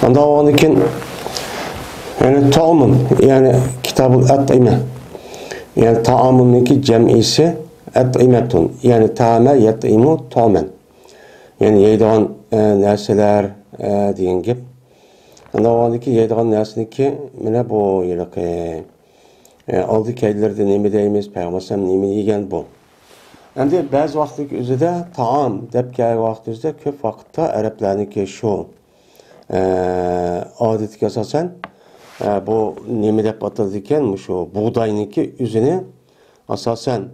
Ondan onun için yani taamın yani kitabul at'ime yani taamınki cem'isi at'imetun yani ta'ame yat'imu ta'men yani yeydiğin narsalar degan gap. Ondan onun için yeydiğin narsaniki mene bu yılki aldı keylerdə nemi deyimiz peyğəmbər nemi yegan bu. Endi bazı vaqtlik özüdə taam deb kelgan vaqt özüdə ko'p vaqtda arablarniki shu adetga asosan bu nemi deb ataladi ekan, shu buğdayniki üzünü asosan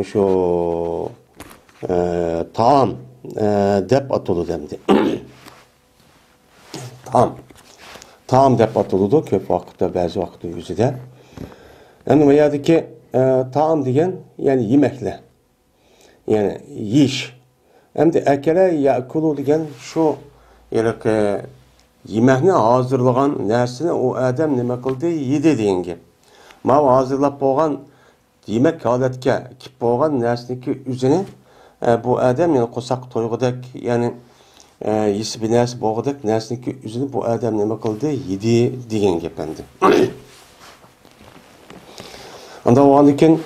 shu taam deb ataladi endi. Taam deb ataladi ko'p vaqtda bazı vaqt özüdə. Yani bu yerdeki taam degan yani yemekle. Yani yiyiş. Hem de ekele yakulu degan şu yani yemekni hazırlagan nersini o adam nima qildi yedi degan gap. Ma hazırlab bo'lgan yemek holatga kelib bo'lgan narsaniki o'zini bu adam yani qo'saq to'yg'idek yani yesi bir narsa bo'lg'idek narsaniki o'zini bu adam nima qildi yedi degan gap endi. Ondan onun için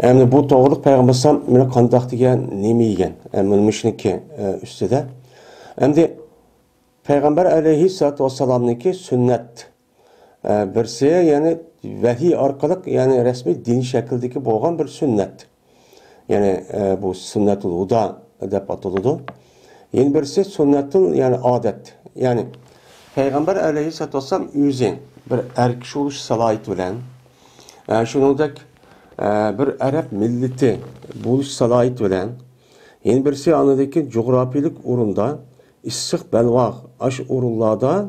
bu doğruluk Peygamber meni qandaq degan nemi yegan. Mülmüşniki üstüde. Endi Peygamber aleyhissalatu vesselam'niki sünnet. Birisi yani vahiy orqali yani resmi din şekildeki bo'lgan bir sünnet. Yani bu sünnetul huda deb ataladi. Yeni birisi sünnetul yani adet. Yani Peygamber aleyhissalatu vesselam o'zi bir erkish oluş salohiyati bilan shuningdek bir Arab milleti bo'lish salohiyati bilan yana birisi anadagi coğrafiyalik o'rinda issiq balvoq ash o'rinlarda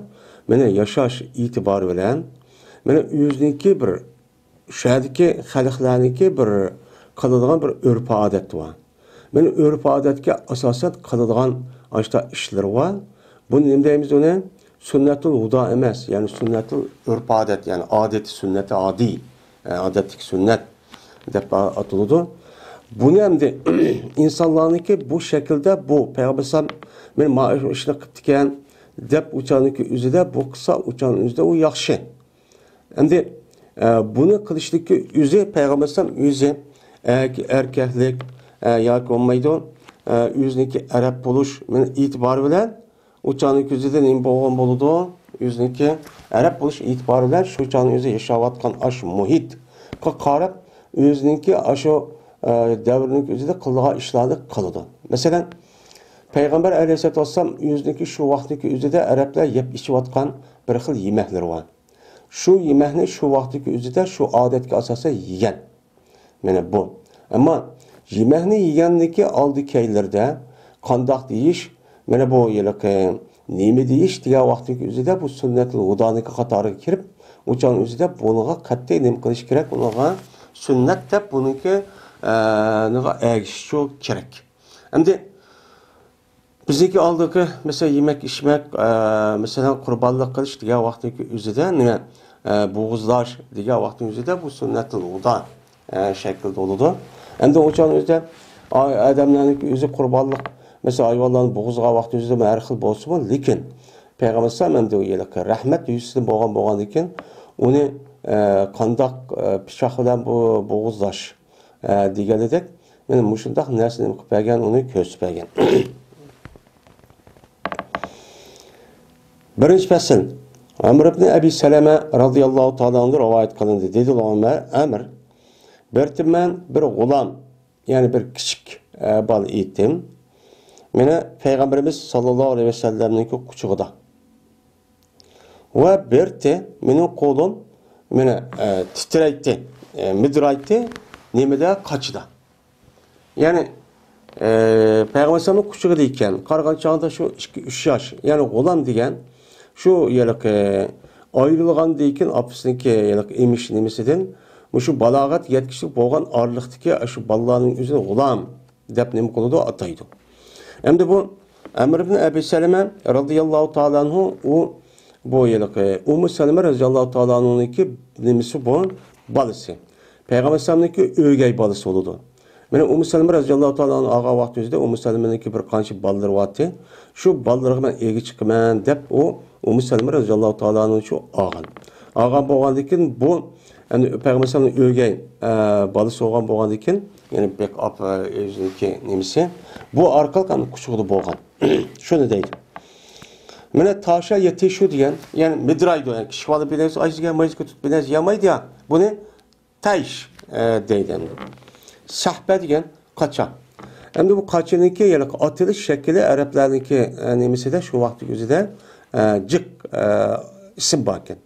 mana yashash e'tibori bilan mana o'ziniki bir shadiki xalqlarniki bir qiladigan bir urf odat bor. Mana urf odatga asosan qiladigan ashta ishlar bor. Buni nima deymiz uni? Sunnatul huda emas, yani sunnatul urf odat, yani odati sunnati adi. Adetlik sünnet deb atıldı. Bunu hem de insanlarınki bu şekilde bu Peygamber men maaş işini qıptıken deb uçanınki üzüde bu kısa uçanın üzüde o yaxşı. Hem de bunu kılışlıki üzü Peygamber üzü erkeklik ya olmaydı. Üzünki Arap buluş men itibar bilen uçanınki üzüde neyim boğan boludu. Yüzünki Arap buluş itibarıyla şu uçağın yüzü yaşavatkan aş muhit qarab yüzünki aşo devrinin yüzüde kıldığı işlerde kılıdı. Mesela Peygamber aleyhisselatü vesselam yüzünki şu vaxtdaki yüzüde Araplar yep içivatkan bir xil yemekleri var. Şu yemekni şu vaxtdaki yüzüde şu adetki asası yiyen. Yani bu. Ama yemekni yiyenliki aldı keylerde qandaq deyiş mana bu yılki nemi deyiş degan vaqtdagi o'zida bu sunnatul hudaniki qatoriga kirib, o'shaning o'zida bunga qat'iy nima qilish kerak, unga sunnat deb buniki niga agishish kerak. Endi bizniki oldiki mesela yemek içmek, mesela qurbonlik qilish degan vaqtdagi o'zida nima bo'g'izlash degan vaqtning o'zida bu sunnatul huda shaklda bo'ladi. Endi o'shaning o'zida odamlarning o'zi qurbonlik mesela hayvanların boğuzga vakti yüzüde her xil bolsa mı? Lekin Peygamber sallam de uyelike rahmet yüzüde boğan iken onu qandaq pişaq bilan bu boğuzlash deganidek meni mushundaq narsani qilib bergan, uni ko'rsatgan. Birinchi fasl Amr ibn Abi Salama radhiyallohu ta'ala anhu rivoyat qilindi. Dedi Amr bertiman bir g'ulam, yani bir kichik bal etim. Mene Peygamberimiz sallallahu aleyhi ve sellem'ninki kuchug'ida. Ve berti mening qo'lim mene titraydi, midraydi, nemada qachida. Yani Peygamber sallallahu kuchug'ida ekan, qarg'an chog'da shu 2-3 yosh, yani g'ulam degan shu yiliqi ayrılgandan keyin opisiniki yiliq emish nemasidan shu balog'at yetkishlik bo'lgan orliqdagi shu bolalarning o'zini g'ulam deb nima qiladi, ataydi. Hem bu Amr ibn Abi Salama radıyallahu ta'ala anhu bu yılıqı Ummu Salama radıyallahu ta'ala anhu'nunki nemisi bu balısı. Peygamber sallam'nınki ögey balısı oldu. Mana Ummu Salama radhiyallohu ta'ala ağa vaqtida Ummu Salamaning bir qancha bolalar vardı. Shu bolalarga men ega chiqaman deb o Ummu Salama radhiyallohu ta'alaning shu ağan. Ağan bo'lgandan keyin bu yani Peygamber sallallahu o'lgan bolasi bo'lgan bo'lgandan keyin yani bek op o'ziniki nimasi bu orqali qani kuchug'ida bo'lgan. Shuni deydi. Mana taşa yetişiyor degan, yani midraydı yani kishi olib bilasiz, aysiga mayizga tutib bilasiz, yamaydi ya. Buni taş deydi. Sahbe degan qacha. Endi bu qachiniki yani atilish shakli arablarniki nimasida shu vaqtning o'zida jiq ism bor ekan.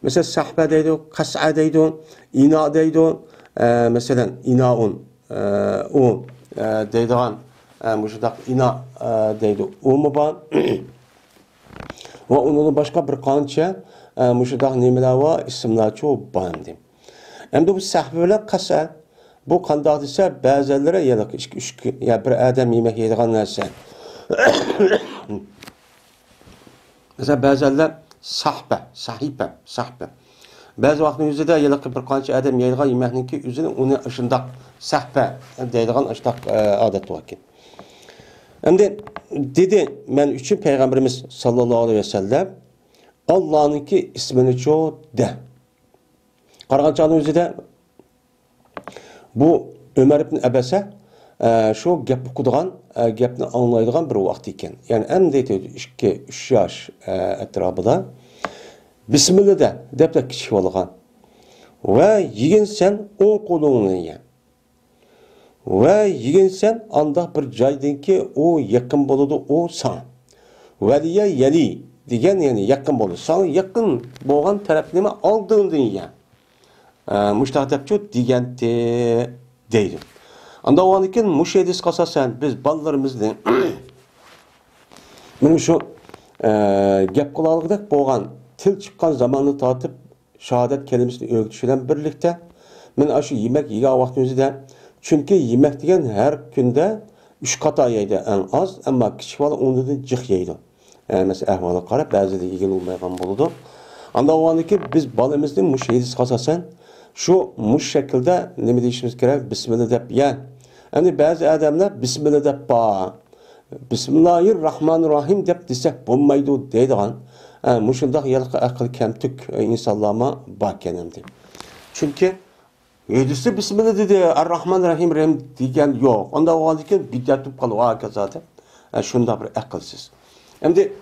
Mesela sahbe deydi, qas'a deydi, ina deydi. Mesela inaun o deydigan muşdaq ina deydi. O mu bor? Ve onun başka bir qancha muşdaq nimalar var, ismlar çok bor deydi. Endi bu sahbe bilan qas'a bu qanday desa ba'zilari ya bir odam yemek yeydigan narsa. Mesela ba'zilar sahbe. Bazı vaqtning o'zida yiliqi bir qancha odam yeydigan yemekninki o'zini uni shundoq sahbe deydigan shundoq odat bor ekan. Endi dedi men uchun payg'ambarimiz sallallohu alayhi vasallam Allohninki ismini cho'd de. Qaraganchaning o'zida bu Ömer ibn Abasa şu gap okuduğan, gapni anlaydigan bir vaqt ekan. Yani endi 2-3 yosh atrofida Bismillah deb kichik bo'lgan. Va yeginsan o'ng qo'lingni ye. Va yeginsan anda bir joydinki o yaqin bo'ladi, o san. Valiya yali degan yani yaqin bo'ladi. Sana yaqin bo'lgan taraf nima oldindan ye. Müştahdepçi degende deydi. Anda o anikin müşedis kasasen biz ballarımızda benim şu gap kulalıqdak boğan til çıkan zamanını tartıp şehadet kelimesini öğütüşüyle birlikte men aşı yemek yiyen vaxtımızda çünkü yemek degen her günde 3 kata yeydi en az ama küçük vala ondan cık yeydi. Mesela ahvalı qarab bazı da yiyen olmayan buludu. Anda o anikin biz balımızda müşedis kasasen şu muş şekilde ne deyişimiz gerek? Bismillah deb ya. Yani bazı adamlar Bismillah deb ba. Bismillahirrahmanirrahim deb desek bo'lmaydi deydigan. Muşundaq yalqı aql kamtuk insanlarma bakenemdi. Çünkü Yedisi Bismillah dedi, Ar-Rahmanir-Rahim degan yo'q. Onda o halde ki bid'at tutup kalıp zaten. Şunda bir akılsız. Şimdi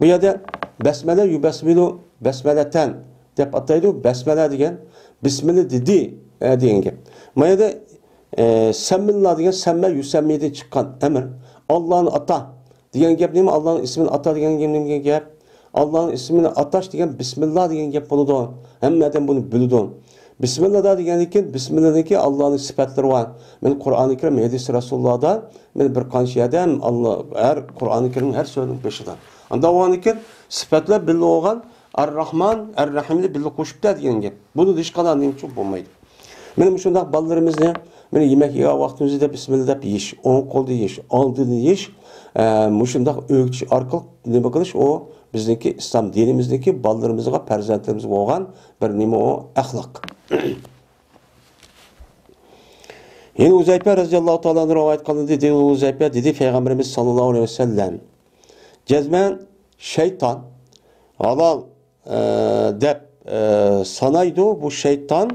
bu yerde besmele yubesmilu besmeleten deb ataydı. Besmele degan Bismillah dedi degan gap. Bu yerde Semmillah degan semme yusammiyeden çıkan emir. Allah'ın ata degan gap nima? Allah'ın ismini ata degan gap. Allah'ın ismini ataş degan Bismillah degan gap bo'ladi. Hammadan bunu biladi. Bismillah degandan Bismillah'daki Allah'ın sıfatları var. Men Kur'an-ı Kerim hadis Resulullah'da men bir qancha adam Allah her Kur'an-ı Kerim her sözün peşinden. Anda o anikin sıfatlar billi olgan Ar-Rahman, Ar-Rahim'li billi qo'shib degan gap. Bunu hech qanday nimcha bo'lmaydi. Mening shundaq bolalarimizni meni yemek yegan vaqtimizda Bismillah deb yeyish, o'ng qo'lda yeyish, oldida yeyish, shundaq o'g'itish orqali nima qilish o bizdeki İslam dinimizdeki bolalarımızga, farzandlarimizga bo'lgan bir nima o axloq. Yine Uzaype radıyallahu ta'ala rivayet kılındı dedi. Uzaype dedi Peygamberimiz sallallahu aleyhi ve sellem cezmen şeytan halal dep sanaydı bu şeytan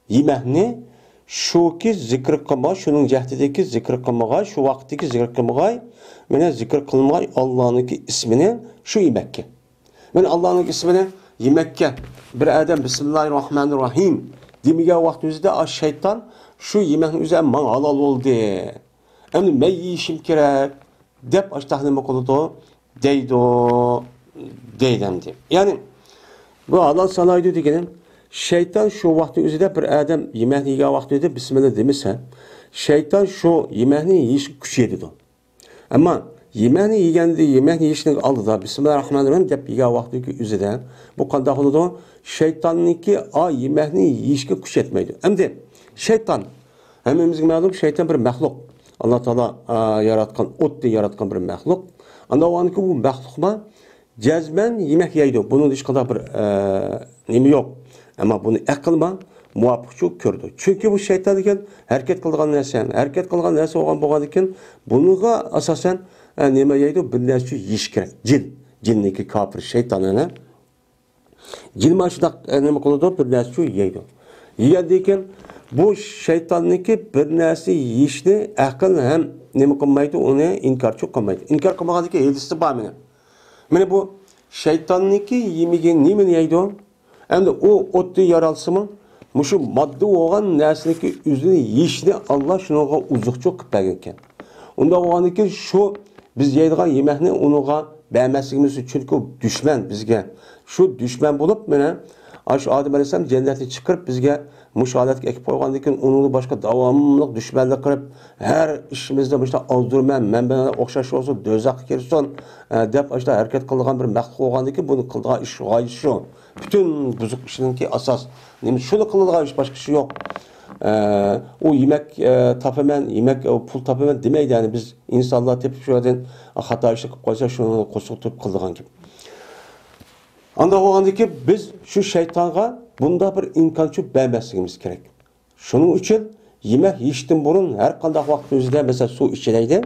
yemekni şu ki zikr kılma, şunun cehdideki zikr kılmaya, şu vaktiki zikr kılmaya, mene zikr kılmaya Allah'ın ismini şu yemekke. Men Allah'ın ismini yemekke bir adam Bismillahirrahmanirrahim demegen vaktimizde şeytan şu yemeğin üzerine bana halal oldu. Emni men yiyişim gerek dep açtağını kılıdı deydi. Yani bu halal sanaydı degenim. Şeytan şu vakti üzerinde bir adam yemeğini yiyen vakti Bismillah demişse şeytan şu yemeğini yiyiş güç yedi. Ama yemeğini yiyende yemeğini yiyişini aldı da Bismillahirrahmanirrahim dep yiyen vakti üzerinde bu kadar oldu. Şeytanınki yemeğini yiyişke güç etmeydi. Hem de şeytan hemimizin malum şeytan bir mahluk. Allah Teala yaratkan, ot diye yaratkan bir mahluk. Anda o anki bu mahlukma cezmen yemek yeydi. Bunun hiç kadar bir nemi yok. Ama bunu akılma muvaffaqçı gördü. Çünkü bu şeytan degan hareket qilgan narsa, hareket qilgan narsa bo'lgan ekan, bunuga asosan nima deydi? Bir narsa yeyish kerak. Jinniki kafir şeytanını. Jin mana shunday nima qiladi? Bir narsa yeydi. Yegandan keyin bu şeytanniki bir narsa yeyishni aql ham nima qilmaydi, uni inkorchi qilmaydi. Inkor qilmagandan keyin hildisi bor meni. Mana bu şeytanniki yemigen nimani yeydi? Endi o o'tni yaralsimi? Mushu modda bo'lgan narsaniki o'zini yeyishni Alloh shunaqa uzuqchoq qilib bergan ekan. Unda bo'lgandan keyin shu biz yeydigan yemekni unuga beğenmezligimiz çünkü düşman bizge. Şu düşman bulup mana şu Adem Aleyhisselam cennetni çıkarıp bizge müşahadatga ekip koygandan keyin onu başka davamlı düşmanlık qilib her işimizde işte azdırman, men bilan o'xshash olsa do'zaxga kirsin deb işte hareket qilgan bir maqsad bo'lgandan keyin buni qilgan ish g'oyi shu. Bütün buzuq ishiningki asos. Nima shuni qiladigan ish boshqa ish yo'q. O yemek tapaman, yemek pul tapaman demeydi yani biz insanlar tepki şu yerden hata işi qilib qo'ysa shuni qo'shib qildigan gibi. Anda olgandaki biz şu şeytanga bunda bir imkonchi bermasligimiz kerak. Shuning uchun yemek yeyishdan burun har qanday vaqt o'zida mesela suv ichaydi.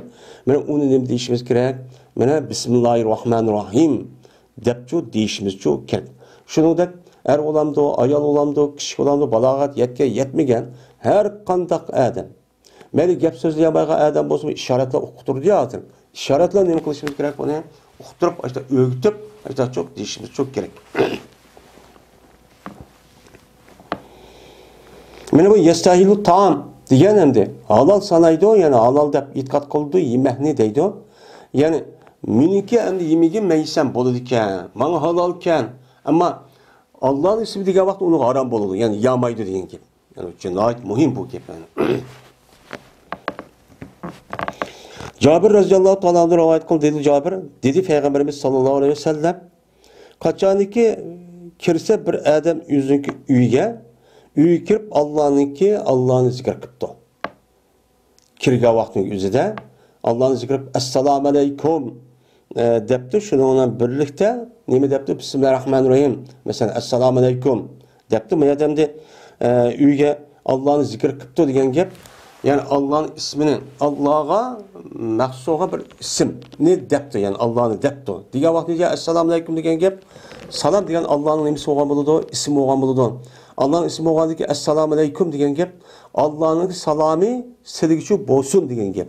Mana uni nima deyishimiz kerak? Mana bismillahirrohmanirrohim debchu deyishimiz kerak. Shuningdek er olamdı, ayol olamdı, kishi olamdı, balog'at yetmagan har qanday odam. Meni gap so'zlayolmaydigan odam bo'lsa ishoratlar o'qitirdi hozir. İşaretler nima qilishimiz kerak buni? O'qitirib, işte o'gitib, işte çok deyishimiz kerak. Mana bu yastahilu taam degan endi halol sanaydi, yani halol deb e'tiqod qildi, yemekni deydi. Yani meniki endi yemagim meysam bo'ladi ekan, menga halol ekan, ammo Allah'ın ismi degan vaqt uni harom bo'ladi, yani yamaydi degan gap. Yani jinoyat muhim bu gap. Cabir radıyallahu ta'ala rivayet kıldı dedi Cabir. Dedi Peygamberimiz sallallahu aleyhi ve sellem kaçaniki kirse bir adam yüzünki uyga, uy kirib Allah'ını zikr qilibdi. Kirgan vaqtning o'zida Allah'ını zikr qilib assalomu alaykum debdi. Shuni bilan birlikda nima debdi? Bismillahirrohmanirrohim. Masalan assalomu alaykum debdi. Bu odamda uyga Allah'ını zikr qilibdi degan gap. Yani Allah'ın ismini Allah'a mahsuğa bir isim ne depti yani Allah'ını depti. Diğer vakti ya esselamu aleyküm diyen gap salam diyen Allah'ın nemisi olan buludu, isim olan buludu. Allah'ın ismi olan ki esselamu aleyküm diyen gap Allah'ın salami sevgiçi bolsun diyen gap.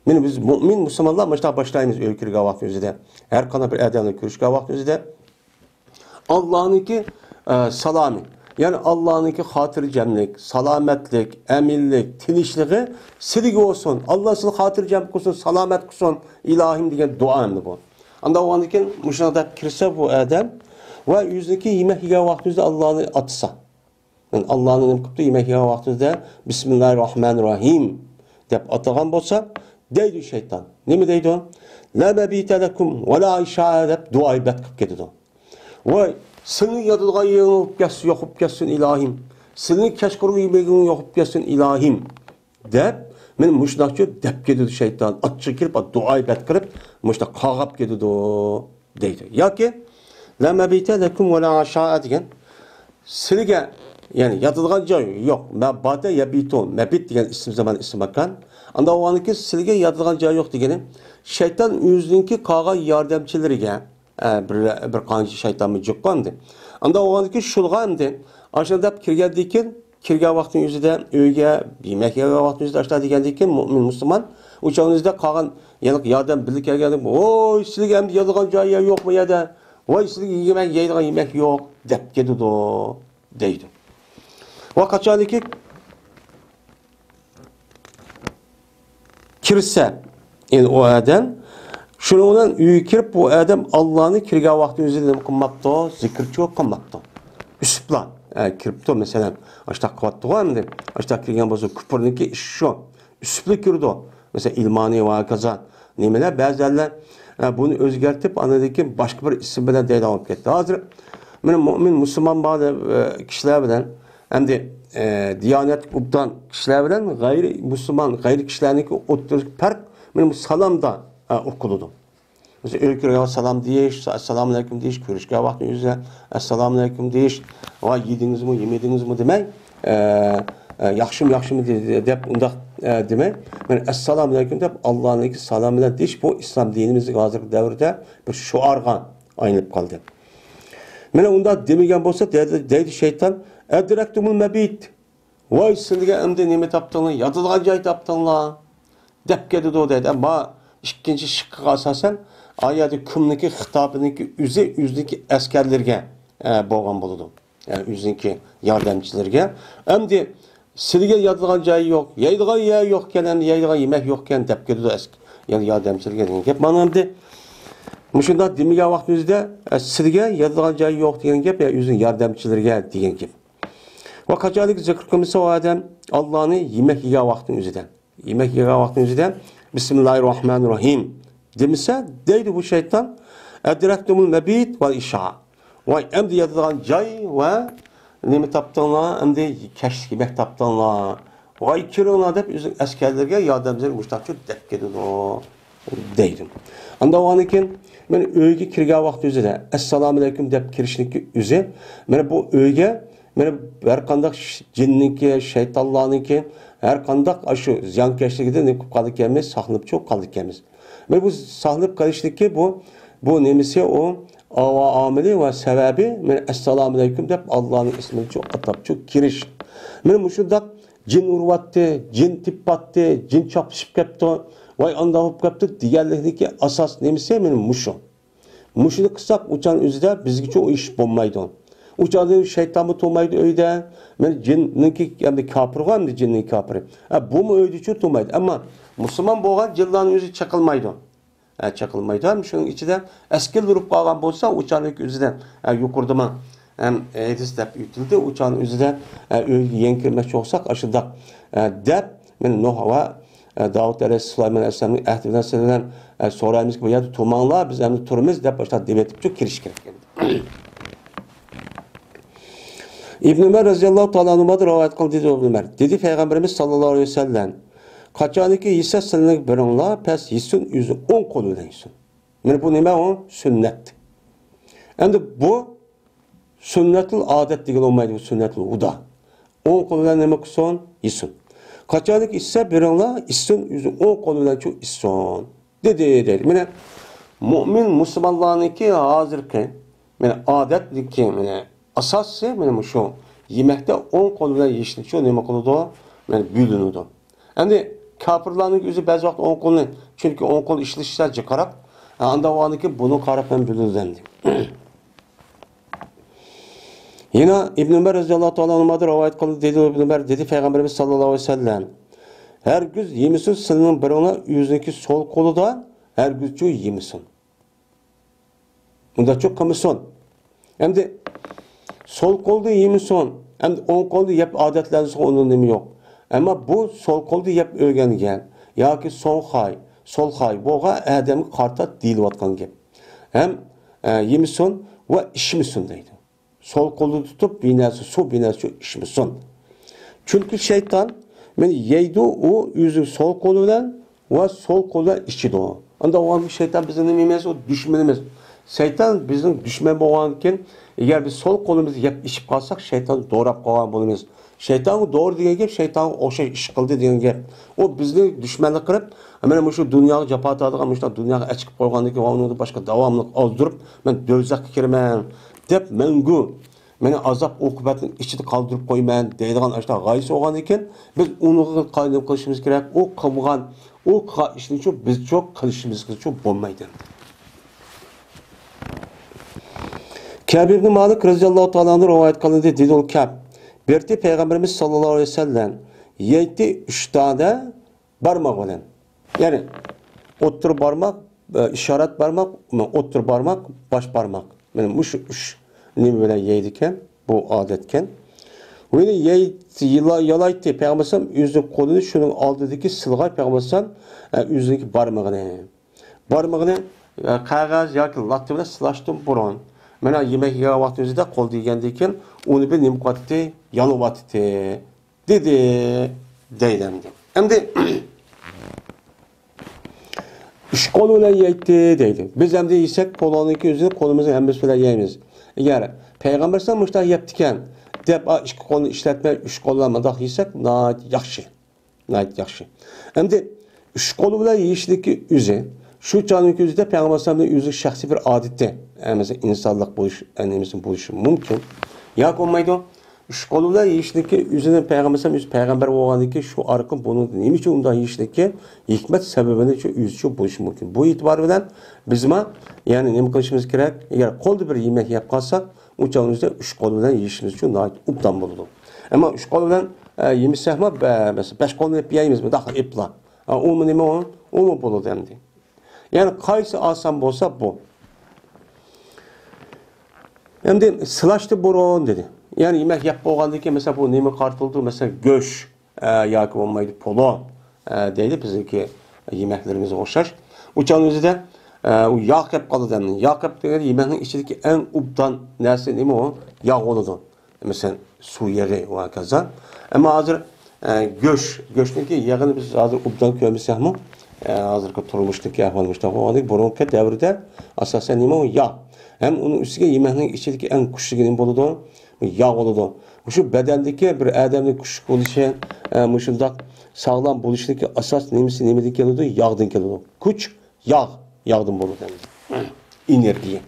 Yani biz mümin Müslümanlar başlayımız öykürge vaktimizde. Her kanal bir adamla görüşge vaktimizde Allah'ın ki salami. Yani Allah'ınki hatırcemlik, salametlik, eminlik, tinçliği silgi olsun. Allah sizi hatırcem kılsın, salamet kılsın, ilahim diyen dua emni bu. Anda o andaki müşahede kirse bu adam ve yüzdeki yemek yiyen vaktimizde Allah'ını atsa. Yani Allah'ın emkipti yemek yiyen vaktimizde Bismillahirrahmanirrahim deyip atağın bolsa deydi şeytan. Ne mi deydi o? La mebite lekum ve la işa'a deyip duayı betkip gedidi o. Ve senin yadılgan yeğin yokup gelsin ilahim. Senin keşkuru yemeğin yokup gelsin ilahim. Dep, men müşnakçı dep gedidi şeytan. Atçı kirip, duayı betkirip, müşnak kağap gedidi o deydi. Ya ki, la mebite lekum ve la aşa'a degen, silge, yani yadılgan joy yok. Mebade yebito, mebit degen isim zaman isim bakan. Anda o anki silge yadılgan joy yok degeni, şeytan yüzünki kağa yardımçılarıge, bir qancha shaytonmi jiqqandi. Anda o'g'andiki shulg'andi. Ashanda kirgandikin, kirgan vaqtning o'zida uyga, yemak yegan vaqtning o'zida ashladigandikin mu'min musulmon o'shaningizda qolgan yana yordam birlik kelgandim. Voy, sizga ham yeydigan joyi yo'qmi yerda? Voy, sizga yemak yeydigan yemak yo'q deb ketdi deydi. Va qachoniki kirsa, endi o odam şununla uyga kirib bu adam Allah'ını kirgan vaqti o'zida nima qilmabdi? Zikrchi qilmabdi. Üsuplan kiribdi mesela. Ashta qilyapti-ku endi. Ashta kirgan bo'lsa kufrniki ish shu. Üsupli kirdi. Mesela ilmani va kaza. Nimalar ba'zilar buni o'zgartib anadagi boshqa bir ism bilan deydi olib ketdi. Hozir men mu'min musulmon bor kishilar bilan endi Diyanet ubdan kishilar bilan g'ayri musulmon, g'ayri kishilarniki o'rtasida farq men bu salomda okuludu. Mesela öykürge salam deyiş, esselamu aleyküm deyiş, görüşge vakti yüzde, esselamu aleyküm deyiş, vay yediniz mi, yemediniz mi demek. yaxshimi deb undaq demay, men assalomu alaykum deb Allohning salomı bilan deyish bu islom dinimizning hozirgi davrda bir shuarga aylanib qoldi. Mana unda demagan bo'lsa, deydi shayton, adraktumul mabit. Voy sizga endi nima topdinglar? Yotadigan joy topdinglar. Deb ketdi deydi. Ammo ikkinchi shiqqiga asosan oyatda kimniki xitobiniki o'ziniki askarlarga bo'lgan bo'ladi. Yani o'ziniki yordamchilarga. Endi sizga yotadigan joy yo'q, yeydigan yer yo'q ekan, endi yeydigan yemak yo'q ekan deb ketdi yani yordamchilarga degan gap. Mana endi Muşunda demigan vaqtimizda sizga yotadigan joy yo'q degan gap ya o'zining yordamchilariga degan gap. Va qachonlik zikr qilsa odam Allohni yemak yegan vaqtning o'zida. Yemak yegan vaqtning o'zida Bismillahirrohmanirrohim demasa, deydi bu shayton adraktumul mabit va isha. Voy endi yotadigan joy va nima topdinglar, endi kashlik yemak topdinglar. Voy kiringlar deb o'zining askarlarga yordamchilar mushtaqchi deb ketdi deydi. Anda o anikin men uyga kirgan vaqt o'zida assalomu alaykum deb kirishniki o'zi mana bu uyga mana har qanday jinniki, shaytonlarniki har qanday shu ziyonkashligida ne qilib qoldik emas, saqlanib cho'q qoldik emas. Mana bu saqlanib qolishniki bu nemisi o amili va sababi men assalomu alaykum deb Allohning ismini cho'q atab cho'q kirish. Men mushundaq jin urvatdi, jin tippatdi, jin chopishib ketdi. Vay anda olib kaptı diğerlikdeki asas nemisi benim muşu. Muşunu kısak uçan üzde bizgi çok iş bulmaydı. Uçan şeytan mı tulmaydı öyde. Ben cinninki yani kapır var mı cinnin kapırı? Bu mu öyde çok tulmaydı ama Müslüman boğan cillanın yüzü çakılmaydı. Çakılmaydı ama şunun içinde eski durup kalan bolsa uçanlık üzüden yukarıda mı? Hem edis dep yutildi uçanın üzüden yenkirmek çoksak aşıda dep ben Nuh'a Davud Aleyhisselam Süleyman Aleyhisselam'ın ehdinden söylenen sorayımız ki bu yerde tumanlar biz hem de turumuz dep başta devetip çok kiriş gerek. İbn Ömer radıyallahu ta'ala anhumadır rivayet kıldı dedi İbn Ömer. Dedi Peygamberimiz sallallahu aleyhi ve sellem kaçaniki hisse sınırlık birinla pes hissin yüzü 10 koluyla hissin. Yani bu nime o? Sünnet. Hem bu sünnetli adet değil olmaydı bu sünnetli uda. 10 koluyla nime kıson hissin. Kaçanlık ise birinla issin yüzü 10 koluyla çok issin. Dedi. Yani mümin Müslümanlarınki hazırken yani adetlik yani asası yani şu yemekte 10 koluyla yeşil şu nime koludu yani büyülünüdü. Yani kafirlerin yüzü bazı vakit 10 koluyla çünkü 10 kol işleşler çıkarak anda vardı ki bunu karapten büyülüdendi. Yine İbn Ömer radıyallahu ta'ala anhumadır rivayet kıldı dedi İbn Ömer dedi Peygamberimiz sallallahu aleyhi ve sellem her güz yemişsin sınırın birine yüzündeki sol kolu da her güz çoğu yemişsin. Bunda çok kımısın. Hem de sol kolda yemişsin. Hem de 10 kolda yap adetleriniz onun nemi yok. Ama bu sol kolda yap öğrengen ya ki sol hay boğa adamı karta değil vatkan gibi. Hem yemişsin ve işmişsin deydi. Sol kolu tutup binası su binası işmişsin. Çünkü şeytan beni yeydi o yüzü sol koluyla ve sol koluyla işçiydi o. Anda o an şeytan bizim nemimiz o düşmanımız. Şeytan bizim düşman boğanken eğer biz sol kolumuzu yap işip kalsak şeytan doğrap koyan bulunuz. Şeytan doğru diye gel şeytan o şey iş kıldı diye gel. O bizni düşmanlık kırıp hemen şu dünyayı capa atadıgan şu dünyaya açık koyganlık onu başka devamlı azdurup ben dövzak kirmem dep mengu meni azap okubatın içinde kaldırıp koyman deydigan işte gayesi olgan eken biz onu qaynab qilishimiz kerak. O qilgan o ishni çok biz çok qilishimiz çok bo'lmaydi. Kâb ibn Malik radıyallahu ta'ala rivayet kılındı dedi o Kâb. Berti Peygamberimiz sallallahu aleyhi ve sellem yetti 3 tane parmak bilen. Yani otur parmak, işaret parmak, otur parmak, baş parmak. Benim bu 3 nime bilen yeydiken bu adetken. Ve yalaytı Peygamberim yüzü kolunu şunun aldığındaki sılgay Peygamberim yüzündeki parmağını kağız yoki latta bilan silashdim burun. Mana yemek yegan vaqtimizda qo'l degandeken uni bir nim qotdi, yonyapti dedi deydi. Endi ish qo'l bilan yeydi deydi. Biz endi yesak qo'loniki o'zini qo'limizni hammasi bilan yeymiz. Agar payg'ambar sallallohu alayhi vasallam yaptikan deb ikki qo'lni ishlatmay uch qo'ldan mundoq yesak yaxshi. Yaxshi. Endi uch qo'l bilan yeyishniki o'zi shu jonning o'zida Payg'ambar alayhisolamning o'zi shaxsiy bir odati, masalan insonlik bo'lishi mumkin. Yo'q bo'lmaydi. Uch qo'l bilan yeyishniki o'zini Payg'ambar alayhisolam o'zi payg'ambar bo'lganligi shu orqali buni nima uchun unday yeyishniki hikmat sababini shu o'zi bo'lishi mumkin. Bu e'tibor bilan bizma ya'ni nima qilishimiz kerak? Agar qo'lda bir yemak yeb qolsak, u jonimizda uch qo'l bilan yeyishimiz uchun obdan bo'ladi. Ammo uch qo'l bilan yemisakmi, masalan 5 qo'lni yeb yeymizmi? Daxil epla. U nima o? U bo'ladi endi. Yani qaysi oson bo'lsa bu. Endi silashni bo'ron dedi. Yani yemek yap bo'lgandan keyin mesela bu nima qartildi? Mesela go'sht yoki bo'lmaydi polon deydi bizniki yemeklerimizga o'xshash. Uçan o'zida u yog' qilib qoladi. Yog' qilib degani yemekning ichidagi eng ubdan narsa nima o? Yog' bo'ladi. Mesela suv yog'i va kaza. Ama hozir go'shtniki yog'ini biz hozir ubdan ko'rmasakmi? Hozirgi turmushdagi ahvolda bo'lgandik. Burungi davrda asosan nima o? Yog'. Hem onun üstüne yemekning ichidagi eng kuchli nima bo'ladi? Yağ oldu. Şu bedendeki bir adamın küçük oluşu, muşundak sağlam buluştaki asas nemeden geliyordu? Yağdan geliyordu. Güç, yağdan buluyor. Enerji.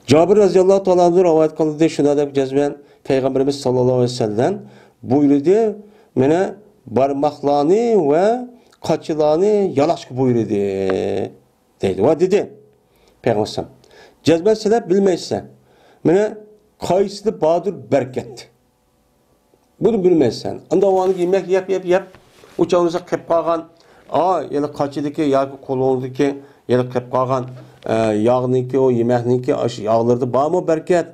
Cabir radıyallahu ta'ala anhu rivayet kıldı. Şuna da cezben Peygamberimiz sallallahu aleyhi ve sellem buyurdu. Mene parmaklarını ve kaçılarını yalaşkı buyurdu. Dedi. O dedi. Peygamber sallam. Cezben sebep bilmezse. Mene qaysı badır bereket. Bunu bilmezsen. Anda o anı yemek yap. Uçağınıza qilib qolgan, yana qaçidiki yoki qo'lingdagi yana qilib qolgan yog'niki, o yemekniki, aşı yog'larda bormi bereket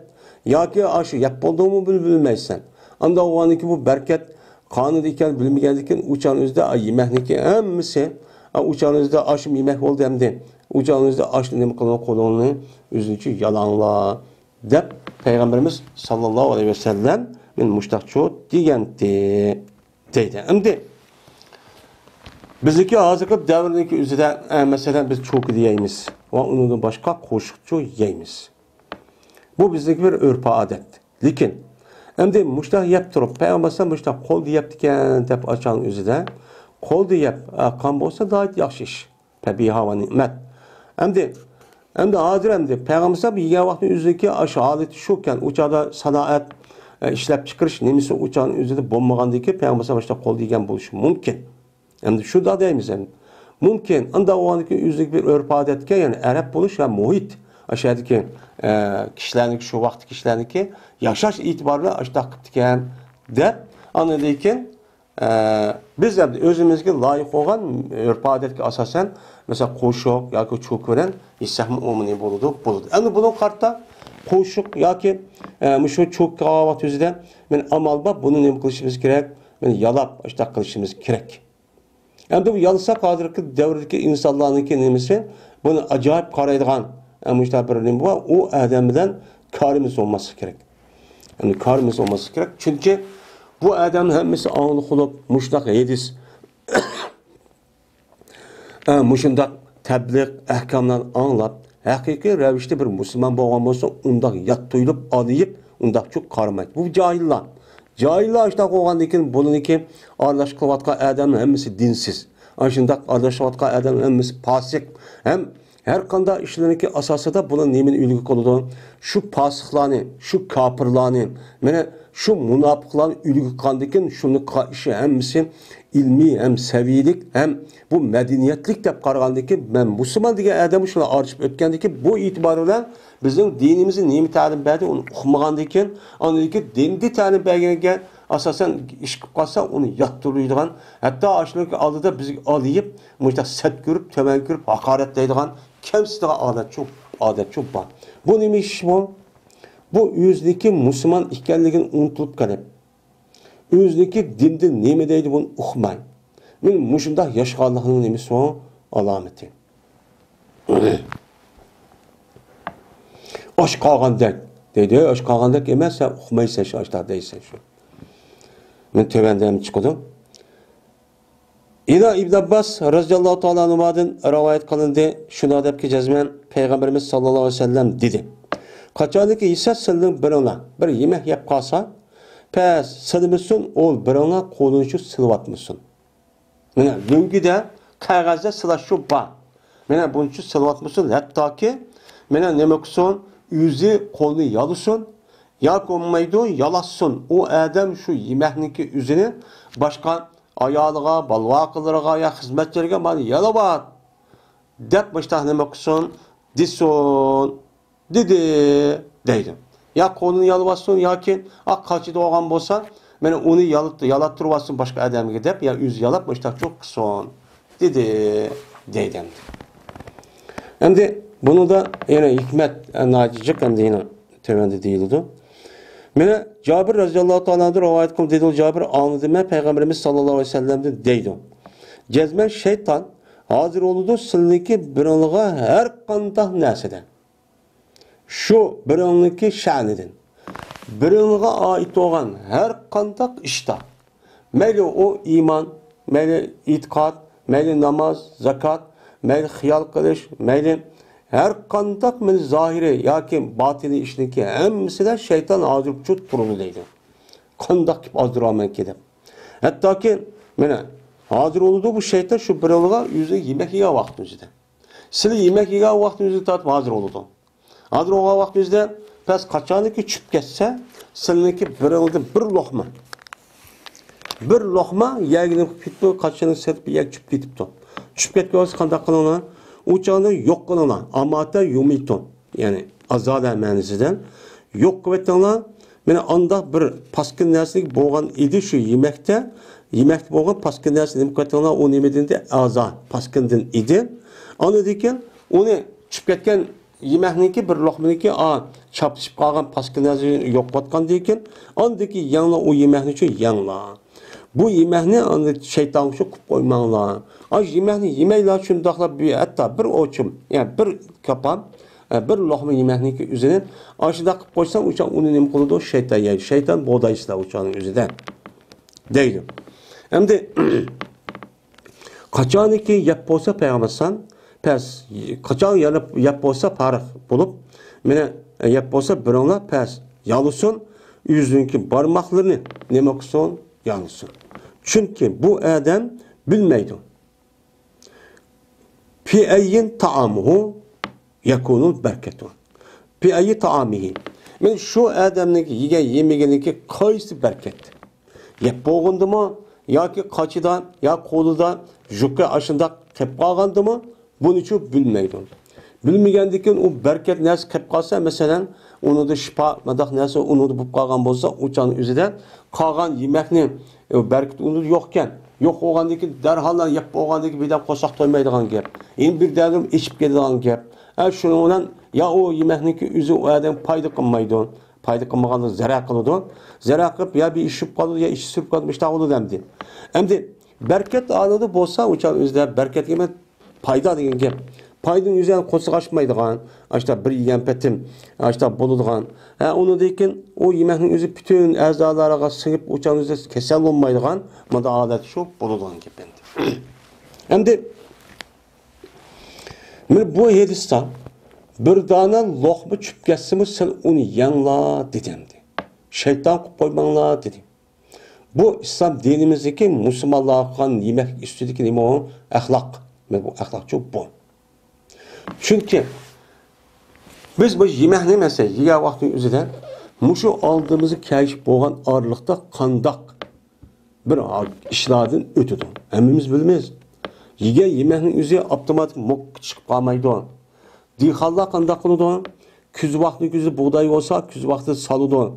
yoki aşı yap bo'ldimi bilmezsen. Anda o aniki bu bereket qonida ekan bilmagandan uçağın o'zida yemekniki hammasi uçağınızda aşı yemek bo'ldi hamda uçağınızda aşı nima qilgan qo'lingni o'zincha yalanglar deb Peygamberimiz sallallahu aleyhi ve sellem men muştaqçu degendi deydi. Endi bizdeki hozirgi davrdagi o'zida masalan biz cho'ki deymiz va undan boshqa qo'shiqchi yeymiz. Bu bizdeki bir urf odat. Lekin endi mushtaq yeb turib Payg'ambar mushtaq qo'l deyapti ekan deb ochgan o'zida qo'l deyap qon bo'lsa da yaxshi ish. Tabiha va ne'mat. Endi hozir Peygamber yegan vaqtni o'zidagi aşı holat shukan uçada sanoat ishlab chiqarish nemisi uçağın o'zida bo'lmagandiki Peygamber boshqa qo'l degan bo'lishi mumkin. Endi shu da deymiz ham. Mumkin. Unda o'niki o'zidagi bir urf odatga, ya'ni arab bo'lish va muhit ashadiki kishilarniki shu vaqt kishilarniki yashash e'tiborli ashtaq qilib ekan deb ana lekin biz ham o'zimizga loyiq bo'lgan urf odatga asosan mesela qo'shiq yoki cho'k bilan yesakmi o'mini bo'ladi. Endi buni qarta qo'shiq yoki shu cho'k qovat o'zida men amal bor, buni nima qilishimiz kerak? Men yalab ashtaq qilishimiz kerak. Endi bu yalsa hozirgi davrdagi insonlarniki nimasi buni ajoyib qaraydigan mushta bir nima bor, u odam bilan korimiz olmasi kerak. Endi korimiz olmasi kerak. Chunki bu odamning hammasi ongli qilib mushtaq hadis muşundak təbliğ əhkamlarını anlap, həqiqi rəvişdə bir Müslüman bo'lgan bo'lsa, undaq yat tuyulub, alayıb, undaq çox qarmaydı. Bu cahillar. Cahillar işte qoğandan keyin bununki aralashqilayotgan odamning hammasi dinsiz. Shundaq aralashqilayotgan odamning hammasi fasik. Ham har qanday ishlarniki asosida buni nimani ulgu qiladi? Shu fasiqlarni, shu kofirlarni, mana shu munofiqlarni ulgu qilgandan keyin shuni ishi hammasi ilmi hem seviyelik hem bu medeniyetlik deb qaragandaki ben Müslüman degan adam shuni archib o'tgandaki bu itibarıyla bizim dinimizin nima ta'lim berdi onu uqmagandan keyin aniki dinni ta'lim berganiga asosan ish qilib qolsa uni yottiradigan hatto ashlarga oldida bizga olib mushta sat ko'rib tuman ko'rib haqoratlaydigan kamsitgan odat çok bor. Bu nima ish bu? Bu o'zniki Müslüman ekanligini unutilib qolib o'zniki dinde nima deydi buni uqmay. Men mushunda yashqanlikning nimasi o alomati. Osh qolgandek deydi, osh qolgandek emas, sen uqmaysan shu oshlar deysan shu. Men tövəndəm chiqdim. İla İbn Abbas radhiyallohu ta'ala anhudan rivayet qilindi. Shuna debki jazman Peygamberimiz sallallohu alayhi vasallam dedi. Kaçaniki ise sılın birine bir yemek yap kalsa, pes sılmışsın, ol birine kolunuşu sılıvatmışsın. Mene lüngide, kağızda sılaşu ba. Mene bunçu sılıvatmışsın, hatta ki, mene nemekson, yüzü kolunu yalısın, yak olmaydı, yalasın. O adam şu yemeğinki yüzünü başka ayalığa, balvaqılarına ya hizmetçilerine bana yalabat. Dep başta nemekson, dison, dedi, deydim. Ya kolunu yalıvatsın, ya ki ak kaçıda oğan bolsa, mene onu yalattırıvatsın başka adamı gidip, ya yüz yalap başta çok kıson, dedi, deydim. Hem de bunu da yine hikmet nacicik hem de yine tevende değildi. Mene Cabir radıyallahu ta'aladır rivayet kıldı dedi Cabir anladı men Peygamberimiz sallallahu aleyhi ve sellem'den deydi. Cezmen şeytan hazır oldu sılniki birinliğe her kandah neseden. Şu birinliki şanidin. Birinliğe ait olan her kandah işte. Meyli o iman, meyli itikat, meyli namaz, zakat, meyli hıyal kılış, meyli her kandak men zahiri yakin batini işindeki hemmisi de şeytan azırıkçı turunu deydi. Kandak gibi azdıramayan kedip. Hatta ki mene hazır oldu bu şeytan şu biralığa yüzü yemek yiyen vaktimizde. Sili yemek yiyen vaktimizde tatıp hazır oldu. Hazır olan vaktimizde pes kaçanı ki çüp geçse silinki biralığı bir lokma. Bir lokma yergini pittu kaçanı serp yer çüp gitipti. Çüp getkiyorsa kandak kılına uçağını yok kılına amata yumiton yani azada manisinden yok kuvvetten mene anda bir paskın neslik boğan idi şu yemekte boğan paskın neslik kuvvetten o nemedinde aza paskındın idi onu diken onu çıp ketken yemeğinki bir lokmaniki çapışıp kalgan paskın neslik yok katkan diken ondaki yanla o yemeğini için yanla bu yemeğini şeytan şu kup koymanla. Az yemeğini yemeyle şundakla bir hatta bir oçum yani bir kapan bir lokma yemeğini ki üzerine aşıda koysan uçan onun nem koludu şeytan yani şeytan boğdaysa uçanın üzerinde değil. Hem de kaçan ki yapbosa peygambersan pes kaçan yapbosa paraf bulup mene yapbosa bironla pes yalısun yüzünkü parmaklarını nemokson yansın. Çünkü bu adam bilmeydi. Fi ayyin ta'amuhu yekunul berketu. Fi ayyi ta'amihi. Men şu adamniki yegen yemegeniki kaysı berket. Yep boğundu mu? Ya ki kaçıda ya koluda jukka aşında kep kalgandı mı? Bunun için bilmeydi. Bilmegendikin o berket nesi kep kalsa mesela onu da şifa madak nesi onu da bu kalgan bolsa uçanın üzerinde kalgan yemekni berket onu yokken yok olgandaki derhallan yap olgandaki bir de kosak toymaydigan gap. Endi bir derdim içip ketadigan gap. Şununla ya o yemekniki üzü o adam payda qilmaydi. Payda qilmaganni zarar qiladi. Zarar qilib ya bir ishib qoladi ya ish surib qoladi işte bo'ladi demdi. Endi berket aladi bo'lsa o'sha o'zida berket emas payda degan gap. Paydın yüzden kosu açmaydıgan, işte bir yiyen petim, işte buluduğan. Onu deyken o yemeğin özü bütün ezalara sığıp uçan üzere kesel olmaydıgan, ama da adet şu buluduğan gibi. Hem de bu hadiste bir tane lokma çüp geçsimi sen onu yanla dedim. Şeytan koymanla dedim. Bu İslam dinimizdeki Müslümanlığa yemek üstündeki neyme o? Ahlak. Bu ahlak çok bu. Çünkü biz bu yemeğini mesela yiyen vaktin üzerinden muşu aldığımızı keşif boğan ağırlıkta kandak bir işladın ötüdü. Hemimiz bilmeyiz. Yiyen yemeğinin üzeri otomatik mok çıkıp kalmaydı. Dihalla kandak kılıdı. Küz vakti küzü buğday olsa küz vakti salıdı.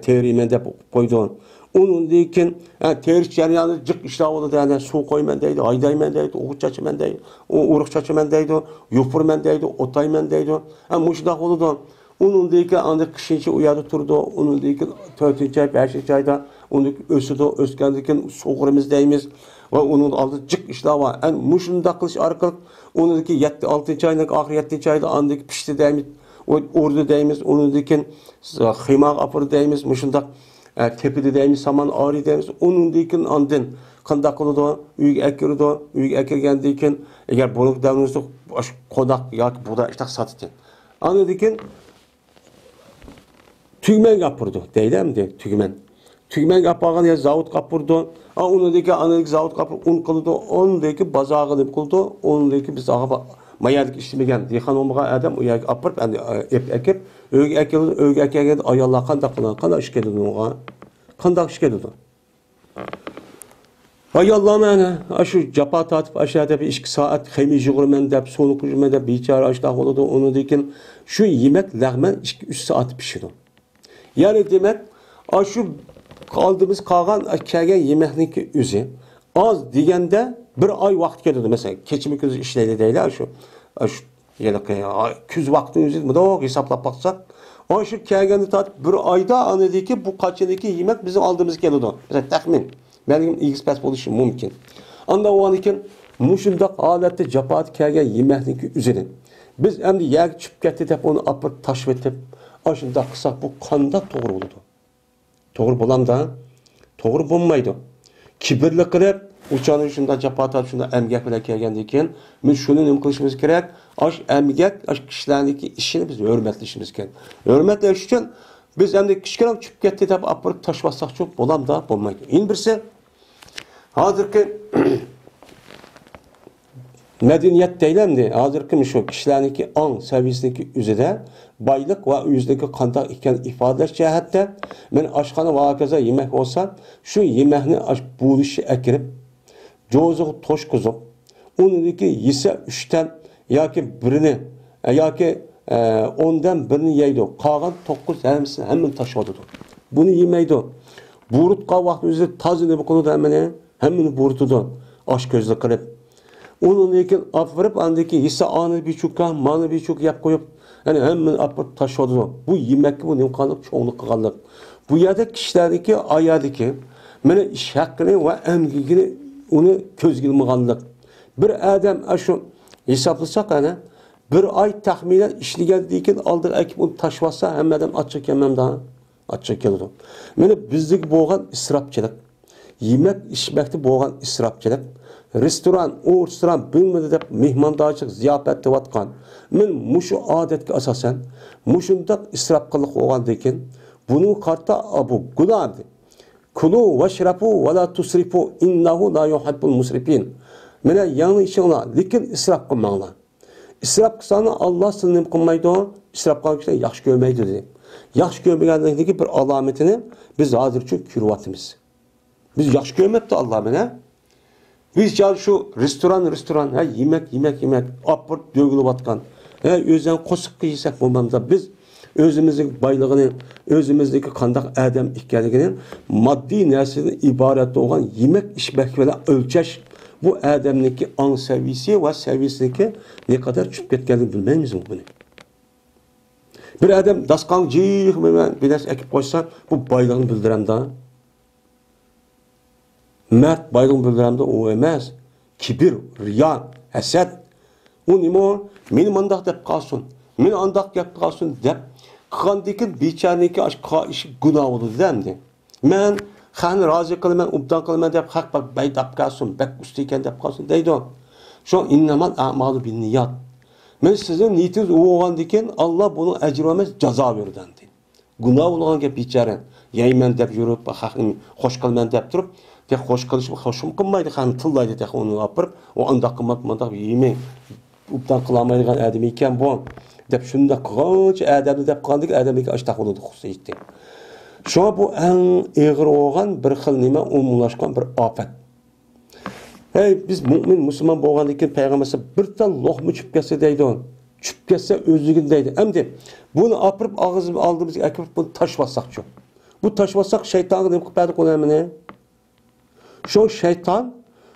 Teğrimen de koydu. Onun deyken tercih jarayonida jiq ishlab oladi, yani suv qo'yman deydi, aydayman deydi, o'g'it chachaman deydi, urug' chachaman deydi, yupurman deydi, o'tayman deydi. Mushundoq bo'ladi. Onun deyken anda kışınca uyadı turdu. Onun deyken 4. ay, 5. ayda onu ösüdü, öskendiyken soğurumuz deyimiz ve onun aldı jiq ishlar var. Yani mushundoq qilish orqali onu deyken 7. 6. ayning oxiri 7. ayda andaki pishdi deymiz, urdu deymiz, onu deyken xiymak apır deymiz, mushundoq tepede deymiz, saman ağrı deymiz. Onun deyken andın qandaq qiladi, uyga akirdi, uyga akirgandan keyin agar bo'lib davrinizda qo'daq yoki buğday ishtaq sotdi. Ana deyken Tügmen kapırdı. Deyilem de tügmen. Tügmen kapagan ya zavut kapırdı. Onundaki anadaki zavut kapırdı. Un kıldı. Onundaki bazağı kılıp kıldı. Onundaki biz ağa mayadık işlemegen. Deyhan olmağa adam uyak apırıp ekip öge ekildi. Ayallah kandak kılan. Kandak iş geldi ona. Kandak iş geldi. Ayallah mene. Aşı capa tatıp aşağıda bir 2 saat xemi jığırmen dep, soluk jığırmen dep, biçare aştaq oldu. Onundaki şu yemek lağmen 2-3 saat pişirdi. Yani demek aşı kaldığımız kalan kelgen yemekniki üzü az degende bir ay vakt geldi mesela keçimi küz işleydi değil şu yani küz vakti üzü mi de hesaplap baksak aşı kelgeni tat bir ayda anedeki bu kaçındaki yemek bizim aldığımız geldi mesela tahmin benim ilgisi oluşu mümkün anda o an için muşunda alette capat kelgen yemekniki üzeri biz hem de yer çıp getirip onu apıp taşvetip aşında kısa bu kanda doğru oldu. Doğru bulam da doğru bulmaydı. Kibirli kılıp uçanın şunda capata şunda emgek bile kelgendiyken biz şunu nem kılışımız gerek. Aş emgek, aş kişilerdeki işini biz hürmetlişimiz gerek. Hürmetle için biz hem de kişiler çıp getirip apıp taşvasak çok bulam da bulmaydı. İn birisi hazırki medeniyet deylemdi. Hazırki şu kişilerdeki an seviyesindeki üzere baylık ve yüzdeki kandak iken ifade cihatte men aşkana vakaza yemek olsa şu yemekni buluşu ekirip cozuq toşkuzup onundaki yese 3'ten yoki birini yoki 10'dan birini yeydi. Kalan 9 hemsini hemen taşıdı. Bunu yemeydi. Burutqa vaqt özü tazını bu konuda hemen burutudu. Aş gözlü kılıp onun için afırıp andaki hisse anı bir çuka, manı bir çuk yap koyup yani hemen apıp taşıdı. Bu yemek bu ne kalıp çoğunluk kalıp. Bu yerde kişilerdeki ayadaki mene iş hakkını ve emgini onu közgülmüğanlık. Bir adam şu hesaplasak hani bir ay tahminen işli geldiyken aldığı ekip onu taşvasa hem adam açık yemem daha açık geldi. Mene bizdeki boğan israpçılık. Yemek içmekte boğan israpçılık. Restoran, o restoran bilmedi de mehmandorchilik ziyofat deyotgan. Men mushu odatga asosan mushundaq isrofqiliq bo'lgandan keyin buni qarta abu gunohdi. Kulu vashrabu va la tusrifu innahu la yuhibbul musrifin. Mana yangi ishinglar, lekin isrof qilmanglar. Isrof qilsanglar Alloh sizni nima qilmaydi? Isrof qilishni yaxshi ko'rmaydi dedi. Yaxshi ko'rmaganlikdagi bir alomatini biz hozircha ko'ryapmiz. Biz yaxshi ko'rmabdi Alloh meni. Biz ya şu restoran, yemek, apırt dögülüp atkan. Özden kosup kıysak bulmamda biz özümüzdeki baylığının, özümüzdeki kandak adam ikkeliginin maddi nersinin ibaret olan yemek içmek ve ölçeş bu adamdaki an seviyesi ve seviyesindeki ne kadar çıp ketkenini bilmemiz mi bunu? Bir adam daskan cih bir ders ekip koysa bu baylığını bildiren daha. Mert baylığın bildirəndə o emas. Kibir, riya, həsəd. O nima? Meni mandaq deb qalsın. Meni andaq gap qalsın deb. Qandikin biçarniki iş günah oldu demdi. Men xani razı qılman, ubdan qılman deb haq bak bay dab qalsın, bak usta ekan deb qalsın deydi. Şu innamal a'malu bin niyat. Men sizin niyetiniz o olgandikin Allah bunu ecr emas, jazo berdi. Günah olgan gap biçaran. Yeymen deb yurib, haqni xoş qılman deb turib de hoş kılışım hoşum kılmaydı hani tıllaydı de onu yapıp o anda kılmak yemeği uptan kılamaydıgan adam iken bu dep şunda kılınç adamı dep kaldık adamı açtaq oldu xusuydu. Şu bu en ağır olan bir xil nima umumlaşkan bir afet. Hey biz mümin Müslüman bolğan iken peygamberimiz bir tal loğmu çıp kesse deydi on. Çıp kesse özlügün deydi. Emdi bunu apırıp ağzımızı aldığımız ekip bunu taşvasak çok. Bu taşvasak şeytanı nima qilib qo'yamini? Şu şeytan,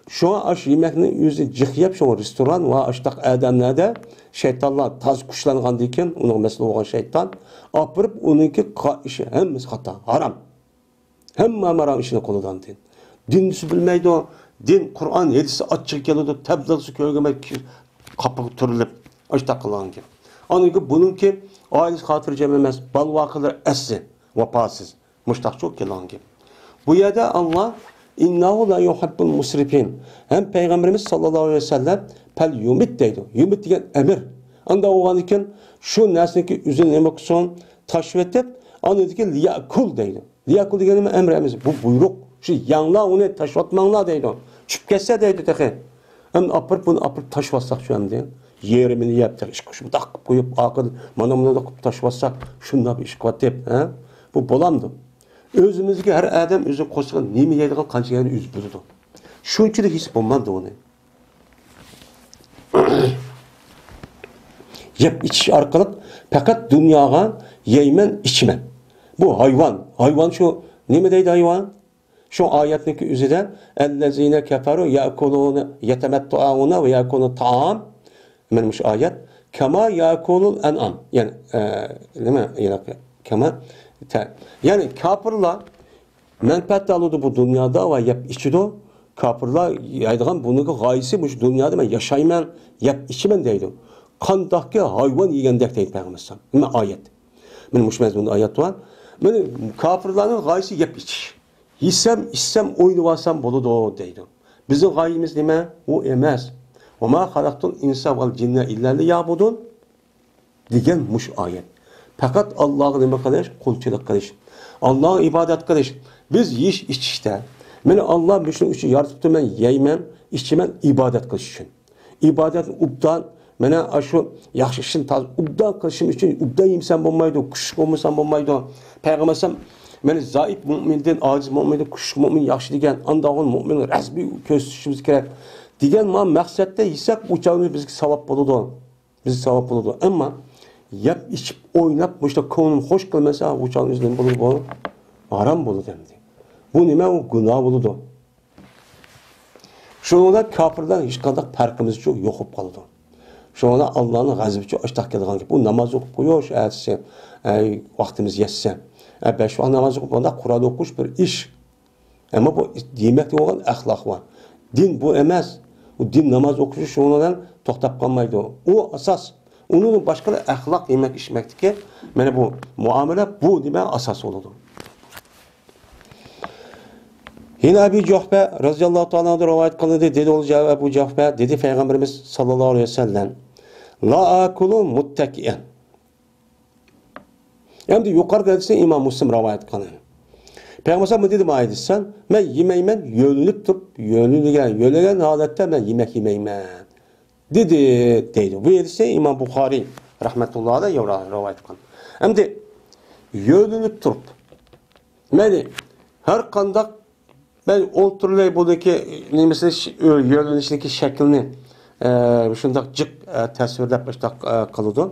şu aş yemekni yüzü cıxyap şu restoran ve aştaq adamlarda şeytanlar taz kuşlanğan diken, onun mesele olan şeytan, apırıp onunki işi hemmiz hata, haram. Hemme haram işine koludan din. Dinlisi bilmeydi o, din, Kur'an, hedisi açık geliyordu, tebliğsi köygemek kapı türülüp, aştaq kılan ki. Onunki bununki ailesi hatırcam emez, bal vakıdır esli, vapasız, muştaq çok gelen ki. Bu yerde Allah İnnahu la yuhibbul musrifin. Hem Peygamberimiz sallallahu aleyhi ve sellem pel yumit deydi. Yumit degen emir. Anda oğan iken şu nesneki üzerine yemek son taşvetip Anadaki liyakul deydi. Liyakul degenime emremiz. Bu buyruk. Şu yanla onu taşvatmanla deydi. Çüp kesse deydi tehi. Hem apırıp bunu apırıp taşvatsak şu hem deydi. Yerimini yaptık. Şunu takıp koyup akıl manamına da taşvatsak şunda bir iş kıvat bu bolamdı. Özümüzdeki her adam özü koşsan nemi yediği kanca yerini üz buludu. Şunçu da his bulmadı onu. Yep içiş arkalık fakat dünyaga yeymen içmen. Bu hayvan. Hayvan şu nemi deydi hayvan? Şu ayetteki üzerinde ellezine keferu yakulun yetemettuuna ve yakunu ta'am. Menmiş ayet. Kema yakulul en'am. Yani değil mi? Yani kafirler menfaat alıyordu bu dünyada ve yap içido. Kafirler yaydıgan bunun gayesi bu dünyada ben yaşayman yap içimen deydi. Kandaki hayvan yigendek deydi Peygamber sallallahu aleyhi ve sellem. Ayet. Menmiş mezmunda ayet var. Yani kafirlerin gayesi yap iç. İçsem oynuvasam boludu deydi. Bizim gayemiz nime? O emez. وَمَا خَلَقْتُ الْاِنْسَ وَالْجِنَّ اِلَّا لِيَعْبُدُونَ diyen muş ayet. Fakat Allah'ın nime kardeş? Kulçılık kardeş. Allah'ın ibadet kardeş. Biz yiyiş içişte. Beni Allah bütün için yaratıp ben yeymen, içimen ibadet kılış için. İbadet ubdan, bana şu yaxşışın taz ubdan kılışım için ubdan yemsen bulmaydı, kuşuk olmasan bulmaydı. Peygambersem beni zayıf müminden, aciz müminden, kuşuk mümin yaxşı diyen, andağın mümin resmi köstüşümüz gerek. Digen ma məqsəddə yesək uçağımız bizə savab buludu. Bizə savab buludu. Amma yap içib oynap bu işte konum hoş kılmasa uçağımız ne bulur bu? Haram buludu demdi. Bu nime o günah buludu. Şununda kafirden hiç kadar farkımız çok yokup kaldı. Şununda Allah'ın gazabı çok açtak geldiği gibi bu namaz okup koyuyor şahitse vaktimiz yetse. Beş vakit namaz okup onda Kur'an okuş bir iş. Ama bu yemekte olan ahlak var. Din bu emez. O din namaz okuşu şundan toxtab kalmaydı. O asas. Onun başka ahlak yemek içmekti ki yani bu muamele bu deme asas oldu. Yine Ebu Cahbe radıyallahu ta'ala rivayet kılındı dedi olacağı Ebu Cahbe dedi Peygamberimiz sallallahu aleyhi ve sellem la akulu muttakiyen. Yani yukarıda dediyse İmam Müslim rivayet kılındı. Peygamber mi dedi mi ayetsen? Ben yemeymen yönlük tutup yönlügen halette ben yemek yemeymen. Dedi. Bu yerse İmam Bukhari rahmetullahi aleyhi rivayet kılın. Hem de yönlük tutup yani her kandak ben oturulay buradaki mesela yönlüşteki şeklini şundak cık tasvirlep başta kılıdı.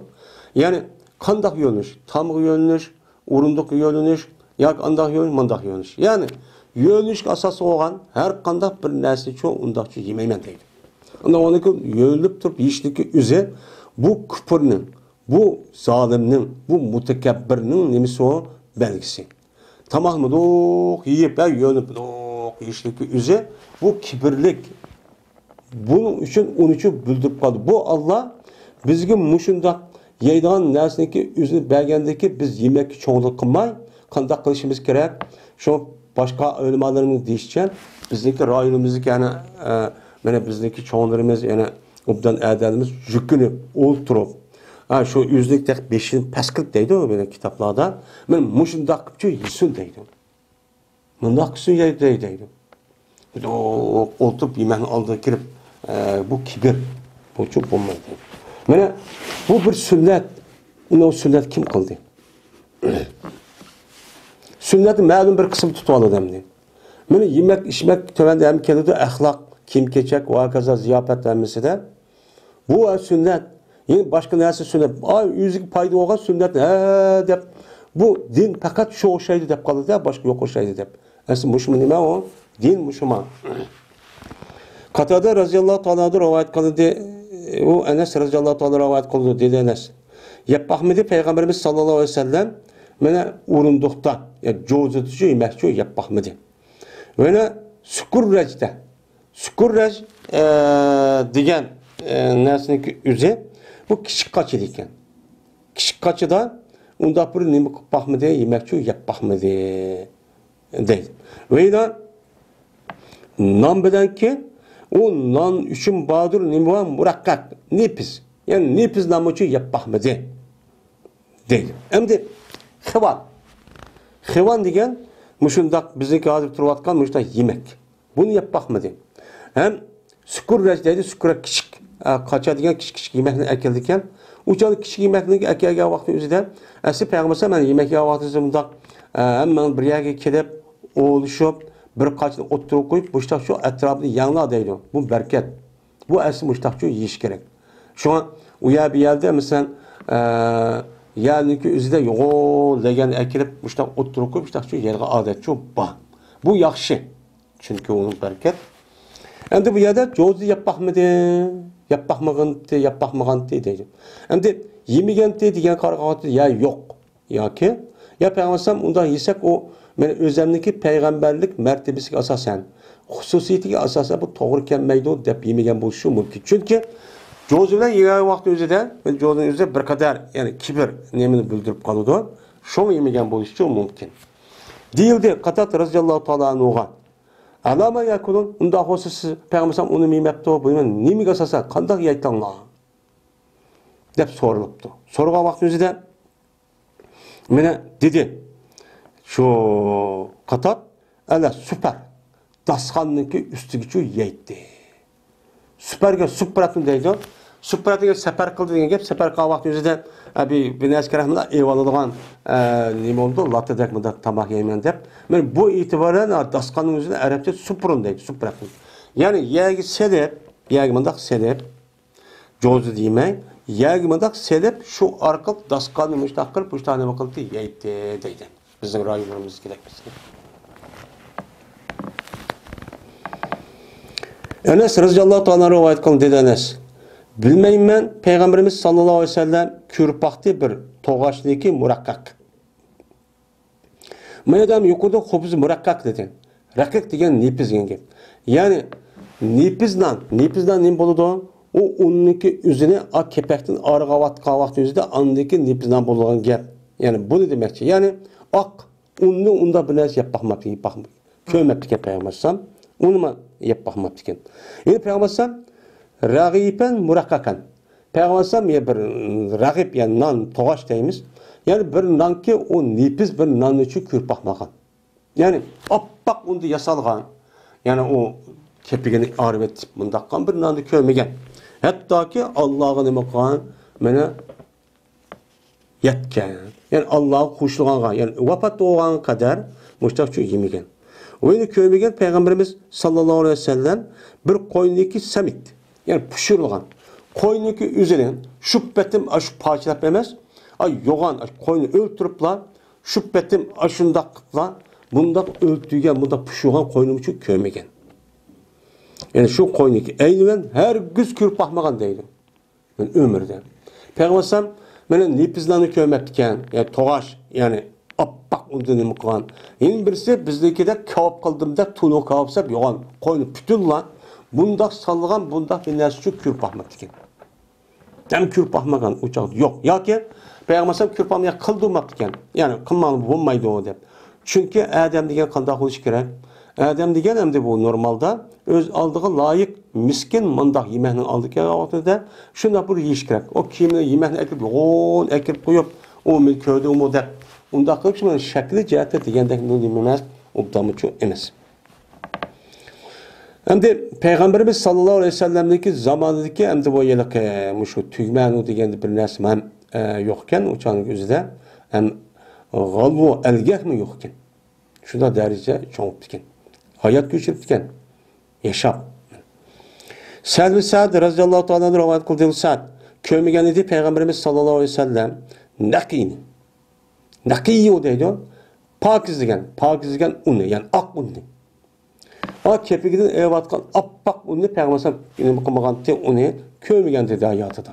Yani kandak yönlüş, tam yönlüş, urunduk yönlüş, yak andak yönlüş, mandak yönlüş. Yani yönlüş asası olan her kandak bir nesli çoğu undakçı yemeymen deydi. Ondan onaki yönlüp durup yişteki üze bu küpürünün, bu zalimnin, bu mutekebbirinin nemisi o belgisi. Tamam mı? Yiyip yönlüp yişteki üze bu kibirlik. Bunun için bildirip kaldı. Bu Allah bizge muşunda yeydiğin nesneki üzünü belgendeki biz yemek çoğunluk kılmay, kandak kılışımız gerek. Şu başka ölümalarımız değişeceğiz. Bizdeki rayonumuzdaki yani bizdeki çoğunlarımız yani obdan ədəlimiz yükünü olturup şu yüzlük tek beşin pəskilip deydi o böyle kitaplarda. Ben muşunda kıpçı yesin deydi. Mındak kısın deydi. Oturup yemeğini aldığı kirip bu kibir. Bu çok olmaz deydi. Yani bu bir sünnet. O sünnet kim kıldı? Sünnetin məlum bir kısım tutuvalı demdi. Yani yemek, içmek tövende hem kendisi ahlak, kim keçek, vakaza, ziyafet vermesi de bu sünnet. Yani başka neyse sünnet. Yüzük payda olan sünnet. Dep. Bu din fakat şu şeydi dep kaldı da başka yok o şeydi dep. Aslında muşumun ne o? Din muşuma. Katada radıyallahu ta'ala rivayet kıldı. O Enes radıyallahu ta'ala rivayet kıldı dedi Enes. Yapahmedi Peygamberimiz sallallahu aleyhi ve sellem mene urundukta yani cozutucu yemekçi yapahmedi. Ve Sukurrec'te Sukurrec diyen nesneki üze bu küçük kaçı diken. Küçük kaçı da onda bir nemi yapahmedi yemekçi yapahmedi değil. Ve da nan bilen ki o nan üçün badur nemi var murakkak nefis. Yani nefis namıcı yapahmedi değil. Hem de xıval. Xivan degan mushundaq bizniki hozir turayotgan mushundaq yemek. Buni yeb baxmadi. Hem sukurraç deydi, sukurraç kichik qochadigan kichik yemekni akildi ekan. O'chalik kichik yemekni akagan vaqtni o'zida asli payg'ambar men yemek yegan vaqtida bundaq hamma bir yerga kelib, o'lishib, bir qachni o'ttirib qo'yib, mushtaq shu atrofni yangla deydi. Bu berkat. Bu asli mushtaq shu yeyish kerak. Shuna u yer bir yerda masalan yerniki o'zida yo'q degan akilib, mushtaq o'ttirib qo'yib, mushtaq shu yerga odat shu bor. Bu yaxshi. Chunki u berkat. Endi bu yerda jo'zi yapmaqmidi? Yapmaqmag'anti deydi. Endi yemiganti degan qarag'oti ya yo'q yoki ya payg'ambar unda yesak o men o'zimniki payg'ambarlik martabasiga asosan, xususiyatiga asosan bu to'g'ri kelmaydi deb yemagan bo'lishi mumkin. Chunki jo'zi bilan yegan vaqt o'zida, jo'zining o'zida bir qadar, ya'ni kibr nemini bildirib qoladi. Shuni yemagan bo'lishi mumkin. Deyildi Qatat roziyallohu ta'ala anhuga. Alama yakulun unda olsa siz payg'ambar uni yemabdi, buni nimaga asosan qanday aytdinglar? deb so'ralibdi. So'ragan vaqt o'zida meni dedi. Shu Qatat ala super dasxonniki ustiga chu yeydi. Superga supratni deydi. Supratiga safar qildi degan gap, safar qilgan vaqt o'zida bir narsa kerakmi? Evoladigan nima bo'ldi? Latadek bunda tamoq yeyman deb. Men bu e'tiboran dasqonning o'zida arabcha suprun deydi, supratni. Ya'ni yagi selib, yagi bundaq selib jo'zi deymay, yagi bundaq selib shu orqali dasqonni mushtaq qilib, mushtaq nima qildi? Yeydi deydi. Bizning rayonlarimiz kerak bizga. Enes roziyallohu ta'ala rivoyat qildi dedi Enes. Bilmeymen Peygamberimiz sallallahu aleyhi ve sellem kürpakti bir toğaçliki murakkak. Madem yukarıda hopuz murakkak dedi. Rakik degen nepiz genge. Yani nepizdan ne boludu? O unniki üzerine ak kepektin arıgavat kavakti üzerinde andaki nepizdan bolulan gel. Yani bu ne demekçi? Yani ak unlu unda biraz yapmakmaptı. Köymepti ki Peygambersem. Onu mu yapmakmaptı ki? Yani Peygambersem Ragipen murakkakan. Peygamber ya bir ragib yani nan toğaç deyimiz. Yani bir nan ki o nepiz bir nan için kürpakmagan. Yani appak onu yasalgan. Yani o kepigini arvet bundakkan bir nanı kövmegen. Hatta ki Allah'a nima qilgan meni yetken. Yani Allah'a xuşluğangan. Yani vafat olgan kadar mushtaq şu yemegen. Oyunu kövmegen Peygamberimiz sallallahu aleyhi ve sellem bir qo'yniki samit. Yani pişirilgan. Koynuki üzerine şüphetim aş parçalap emez. Ay yoğan koyunu öldürüpla şüphetim aşındakla bunda öldüğügen bunda pişirilgan koynum için köymegen. Yani şu koynuki eyniven her güz kürüp bakmagan deydi. Yani ömürde. Peygamber benim nepizlerini köymektiken yani toğaş yani appak undunu kılan. Yani birisi bizdeki de kavap kıldım da tunu kavapsap yoğan koyunu bütün lan. Bundaq salgan bundaq bir narsa şu kürpahmak diken. Hem kürpahmagan uçak yok. Ya ki Peygamber kürpahmaya kıldırmak diken. Yani kılmalı bulmaydı o dep. Çünkü Adem diyen qandaq oluş gerek. Adem diyen hem de bu normalda öz aldığı layık miskin mandaq yemekni aldık ya ortada şunda bir yiyiş gerek. O kiyimini yemekni ekip yoğun ekip koyup o milköyde o dep. Undaq qılıp şunun şekli cihati degendek ne dememez. Obdamı şu emes. Hem de Peygamberimiz sallallahu aleyhi ve sellem'deki zamandaki hem de bu yıllık şu tügmenu degen bir nesm hem yokken uçağın gözüde hem galvu elgeh mi yokken. Şurada derece çoğup diken. Hayat geçirip diken. Yaşap. Sa'd bin Sa'd radıyallahu ta'ala rivayet kıldığı Sa'd köymegen idi Peygamberimiz sallallahu aleyhi ve sellem nakini. Nakiyi deydi. Pakiz degen unu yani ak unu. O kepiginin evatkan appak unu Peygamber yine bakamagan te unu köymegen dedi hayatıda.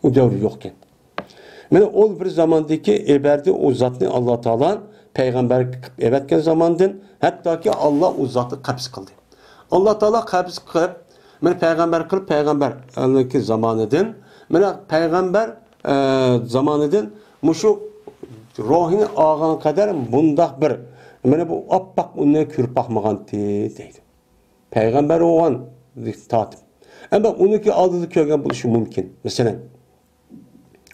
O devri yokken. Yani o bir zamandaki eberdi o zatını Allah Teala Peygamber evetken zamandın hatta ki Allah o zatı kapis kıldı. Allah Teala kapis kılıp men Peygamber kılıp Peygamber'deki zamanıdın men Peygamber zamanıdın muşu ruhini ağan kadar bundaq bir mana bu appak uni kürpaqmagan deydi. Peygamber oğan tatip. Ama uniki aldığı ko'rgan bo'lishi mumkin. Masalan,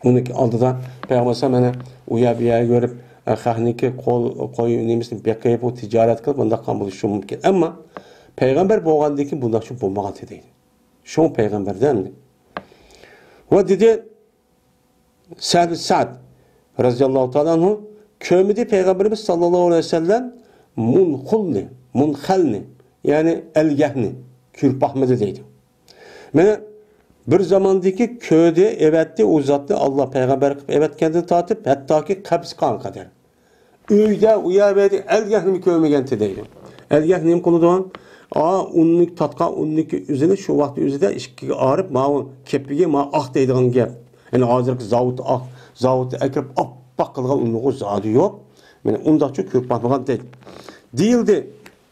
uniki aldıda Peygamber mana uya biya görüp xahniki qo'y nemisini beqayib o tijorat qilib bunday qilgan bo'lishi mumkin. Ammo payg'ambar bo'lgandan keyin bunday shu bo'lmagan deydi. Shu payg'ambardan. Va dedi Sa'd radhiyallohu ta'ala anhu kömidi peygamberimiz sallallahu aleyhi ve sellem munxalni yani elgahni kürpahmedi deydi. Mene bir zamandaki köyde evetti uzattı Allah peygamber evetkendi tatip hatta ki kabz kan kadar. Uyda uyabedi elgahni mi kövmegenti deydi. Elgahni mi konu doğan? Unnik tatka unnik üzerine şu vakti üzerinde işki ağrıp ma kepige ma ah deydiğin gap. Yani hazırki zavut ekrep appak kılgan unluğu zadı yok. Yani ondan çok kürpahmagan değil. Değildi.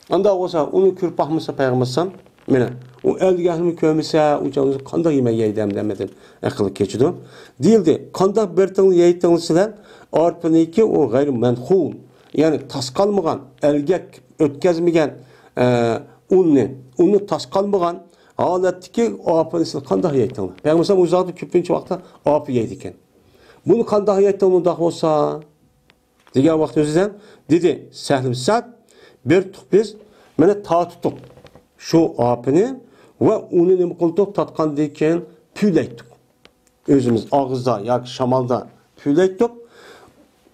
Anda olsa onu kürpahmasa peygambersan mene o elgahni kömese o canınızı kanda yemeği yeydem demedin. Akıllı geçidi. Değildi. Kanda bertini yeydinizler arpıniki o gayri menhul. Yani taskalmagan, elgek ötkezmegen unu taskalmagan halatdaki arpınısını kanda yeydinler. Peygambersan uzadı küpünçü vakta arpı yeydiken. Bunu kanda yeydinler da olsa diğer vakti özüden dedi Sehlim Sa'd bir tutuk biz mene ta tutuk şu apını ve onu ne kıldık tatkan deyken püyleydik. Özümüz ağızda ya şamalda püyleydik.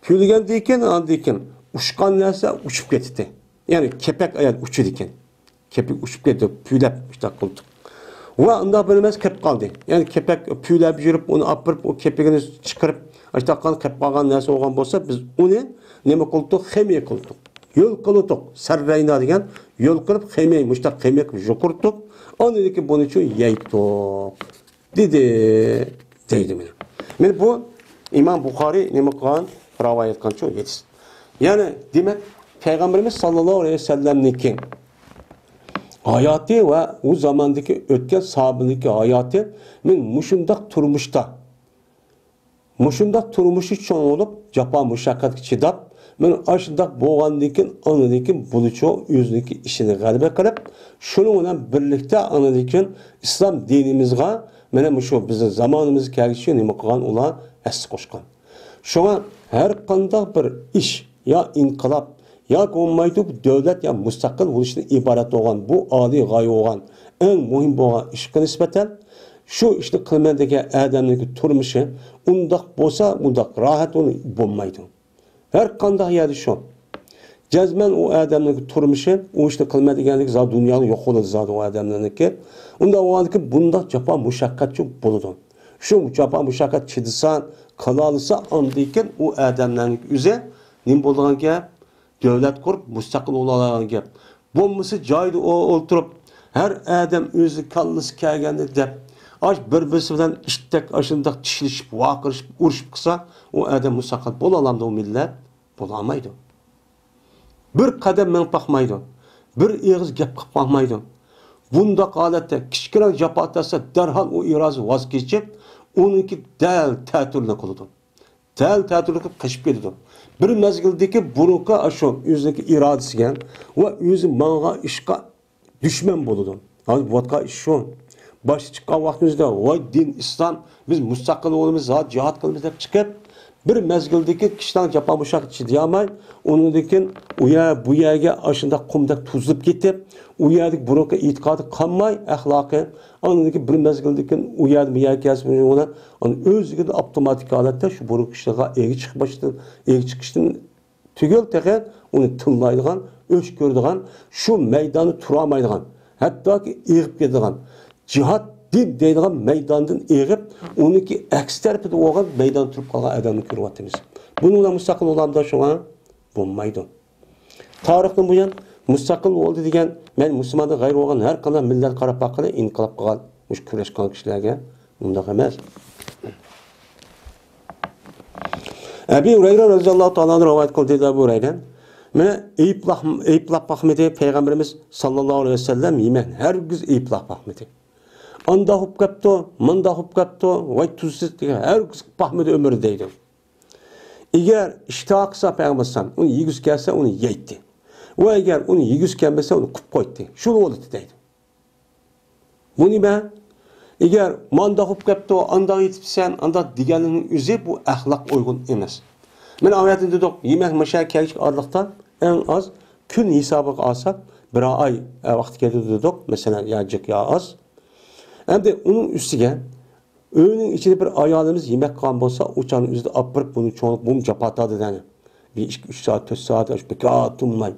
Püylegen deyken uçkan neyse uçup gitti. Yani kepek ayet uçu deyken. Kepek uçup gitti. Püylep işte kıldık. Ve onda bilmez kep kaldı. Yani kepek püylep yürüp onu apırıp o kepeğini çıkarıp işte kep kalgan neyse olgan olsa biz onu ne kıldık? Xemiye kıldık. Yol kıldık. Sarrayna degan yol kılıp xemiye müştak xemiye jokurttuk. Onu dedi ki bunun için yeydik. Deydi benim. Yani bu İmam Bukhari ne kılgan rivayet kılgan çok yetişti. Yani demek Peygamberimiz sallallahu aleyhi ve sellem'nin hayatı ve o zamandaki ötken sahabındaki hayatı muşundak turmuşu için olup capa müşakkat çidap men aşındak boğandikin anadikin buluço yüzündeki işini galibe kılıp şununla birlikte anadikin İslam dinimizga menem şu bizim zamanımız kelişi nima qilgan ular es qo'shgan. Şuna her qanday bir iş ya inqilab ya olmaydı devlet ya müstakil bo'lishdan iborat bo'lgan bu oliy g'oya bo'lgan eng muhim bo'lgan ishga nisbatan şu ishni qilmaydigan odamning turmushi undaq bo'lsa undaq rohat bo'lmaydi. Her qanday yeri şu. Cezmen o adamın turmuşu, o işte kılmadıganlık za dünyanın yok olur zaten o adamlarınki. Onda o anki bunda capa müşakkatçı buludu. Şu capa müşakkat çidisan, kalalısa andıyken o adamların üze nim bulduğun gap, devlet kurup müstakil olan gap. Bulması caydı o oturup her adam özü kallısı kelgendi dep. Aç birbirisinden iştek aşındak çişilişip, vakırışıp, uruşup kısa o adam müstakil bulalamdı o millet bulamaydı. Bir kadem men bakmaydı. Bir ağız gap bakmaydı. Bunda halette kişkiler japatasa derhal o irazı vazgeçip onunki del tətirlə kılıdı. Del tətirlə kılıp kaçıp gidiyordu. Bir mezgildeki buruka aşo yüzdeki iradesi gen ve yüzü manga işka düşman buludu. Hani vodka iş şu. Başı çıkan vaktimizde vay din İslam biz müstakil olumuz zat cihat kılımız hep çıkıp bir mezgildeki kişiden capa muşak çidiyamay onundakin uya bu yerge aşında kumdak tuzlup gitip uyadik buruka itikadı kanmay ahlakı onundaki bir mezgildeki uyadik bu yerge yazmıyor ona onun özgürlüğü otomatik halette şu buruk işlere egi çıkıştın tügül teker onu tınlaydıgan öç gördügan şu meydanı turamaydıgan hatta ki eğip gidigan cihat din deydigan meydandan eğip onunki aksi tarafında olan meydan turup kalan adamını görüyoruz. Bununla müstakil olan da şu an bulmaydı. Tarihten bu yan müstakil oldu degen men Müslümanda gayri olan her kalan millet qarab bakıda inkılap kılan muş küreş kalan kişilerge bunda emas. Ebu Hureyre radıyallahu ta'ala rivayet kıldı Ebu Hureyre. Mene eyıplap bakmedi Peygamberimiz sallallahu aleyhi ve sellem yemen her gün eyıplap bakmedi. Anda hop kapto, manda hop kapto, vay tuzsiz diye her gün bakmedi ömrü deydi. Eğer iştahaksa Peygamber'san onu yiyüz gelse onu yeydi. Ve eğer onu yiyüz gelmese onu kup koydu. Şunu oldu deydi. Bu ne be? Eğer manda hop kapto, anda yetipsen, anda diğerinin yüzü bu ahlak uygun emas. Men avayatın dedik, yemek meşe kelişik arlıktan en az gün hesabı alsak bir ay vakti geldi dedik. Mesela yağcık ya az. Hem de onun üstüge öğünün içinde bir ayağımız yemek kan olsa uçağın üzerinde apırıp bunu çoğunluk bunu capatadı yani. Bir 3 saat 4 saat aç bekatılmay.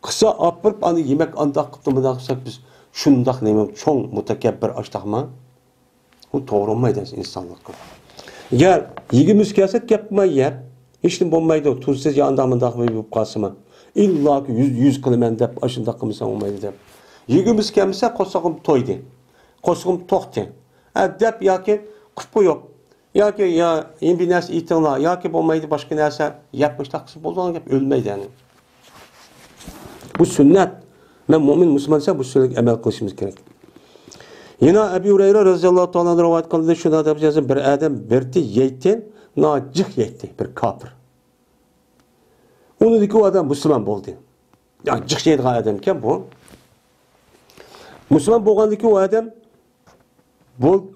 Kısa apırıp hani yemek andak kıtımıdaksak biz şundak neyim çoğun mutekebbir açtakma. Bu doğru olmaydı insanlık. Gel yigimiz kelsek yapmayı yap. Hiç de olmaydı. Tuzsuz yandan bir kasıma. İlla ki yüz kılımen dep aşında kımısan olmaydı dep. Yigimiz kelse kosakım toydu. Kosakım tohtu. Dep ya ki kupu yok. Ya ki ya bir nerse itinla ya ki olmaydı başka nerse yapmış takısı bozulana hep ölmeydi yani. Bu sünnet. Ben mümin Müslümansa bu sünnet emel kılışımız gerek. Yine Ebu Hureyre radıyallahu ta'ala rivayet kıldı şuna da yapacağız. Bir adam birti yetti, nacık yetti bir kafir. Onu ki o adam Müslüman oldu. Yani cık yedi adamken bu. Müslüman bolgandı ki o adam boldu,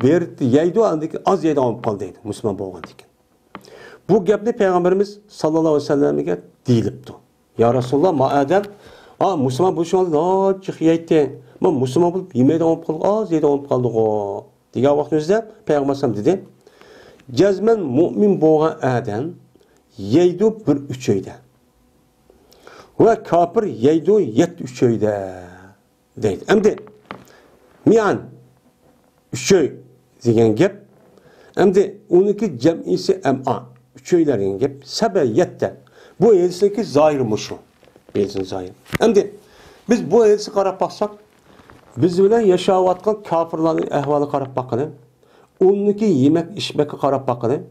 birti yeydi andaki az yedi alıp kaldıydı Müslüman bolgandı ki. Bu gapni Peygamberimiz sallallahu aleyhi ve sellem'e deyilipti. Ya Resulullah ma adam Müslüman bu şu anda nacık yetti. Ben Müslüman bulup yemeğe de alıp kaldık, az yedi alıp kaldık o. Diye vaktimizde Peygamber sallallahu dedi. Cezmen mümin bolgan adam yeydi bir üç öyde. Ve kafir yeydi yet üç öyde. Deydi. Hem de miyan üç öy degen gep. Hem de onunki cem'isi em'a. Üç öyler degen gep. Sebe yette. Bu hadisdeki zahir şu. Bilsin zahir. Hem de biz bu hadisi qarab baksak biz bilen yaşayatkan kafirlerin ehvalı qarab bakalım. Onunki yemek içmek qarab bakalım.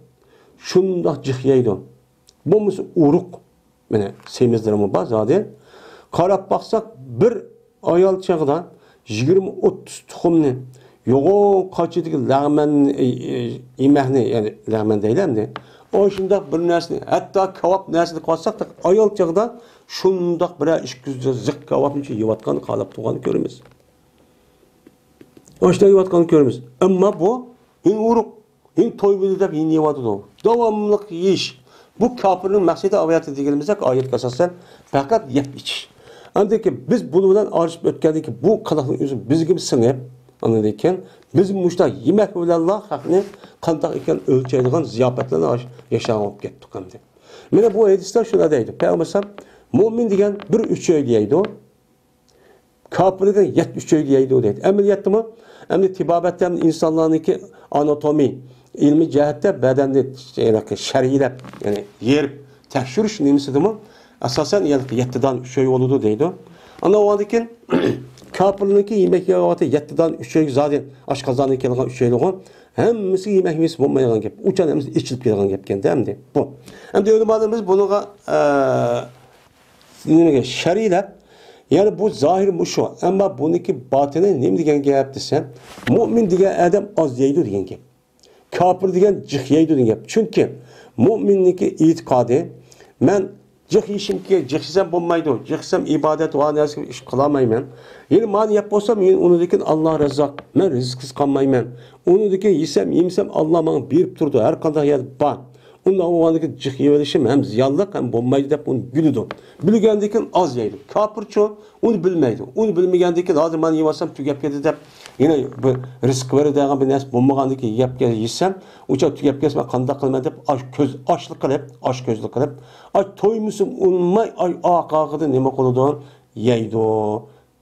Şunda cıhiyeydi. Bu musu uruk. Mene semizlerimi bazade. Qarab baksak bir ayal çağda 20-30 tuxumni yoğun kaçıdaki lağmen yemekni yani lağmen deylemdi. O şunda bir nersini hatta kebap nersini koysak da ayal çağda şundaq bir iş güzde zık kebapın içi yivatkanı qalab tuğanı görürüz. O işte yivatkanı görürüz. Ama bu hin uruk, hin toy bildi deb hin yivadı da. Davamlıq yiyiş. Bu kafirin məqsədi avayat edilmizdə ayet qasasən faqat yep iç. Andaki biz bunu bilen arışıp ötkendik ki bu kadar üzüm biz gibi sınıp anladıyken bizim muşta yemek bilen Allah hakkını kandak iken ölçeydiğin ziyafetlerine yaşanıp gittik hem de. Mene bu hadisler şuna deydi. Peygamber mümin diyen bir üç öyleydi o. Kafir diyen yet üç öyleydi o deydi. Emeliyattı mı? Emni tibabetten insanlarınki anatomi, ilmi cihette bedende şerhiyle yani yer tekşürüş nemisidir mi? Asasen yettiden üç öy oludu deydi. Ama o andakin kafirliğindeki yemek yavatı yettiden üç öy zaten aşkazanı kelgen üç öy olgan. Hemmisi yemek yemesi bulmayan gep. Uçan hemmisi içilip kelgen gepken değil mi? Bu. Hem de ölümadığımız bunu şerhiyle yani bu zahir bu şu. Ama bununki batını ne diyen gep desem mümin diyen adam az yeydi diyen gep. Kafir diyen cıh yeydi diyen gep. Çünkü müminlik itikadı men cıh işim ki cıhsam bulmaydı. Cıhsam ibadet o anası iş kılamayman. Yani mani yap olsam yani onu dikin Allah rızak. Men rizkız kalmayman. Onu dikin yesem Allah bana birip durdu. Her kadar yer bak. Ondan o andaki cıh yevelişim hem ziyallık hem bulmaydı dep onu gülüdü. Bilgendikin az yeydi. Kafir çoğu onu bilmeydi. Onu bilmegendikin hazır mani yevasam tügep yedi dep yine bir risk verir degen bir nes bulmagandaki yesem uçak tügep kesme kanda kılma dep açlık kılıp aç gözlük kılıp ay toymuşum unmay ay aqaqıdı nima koludu yeydi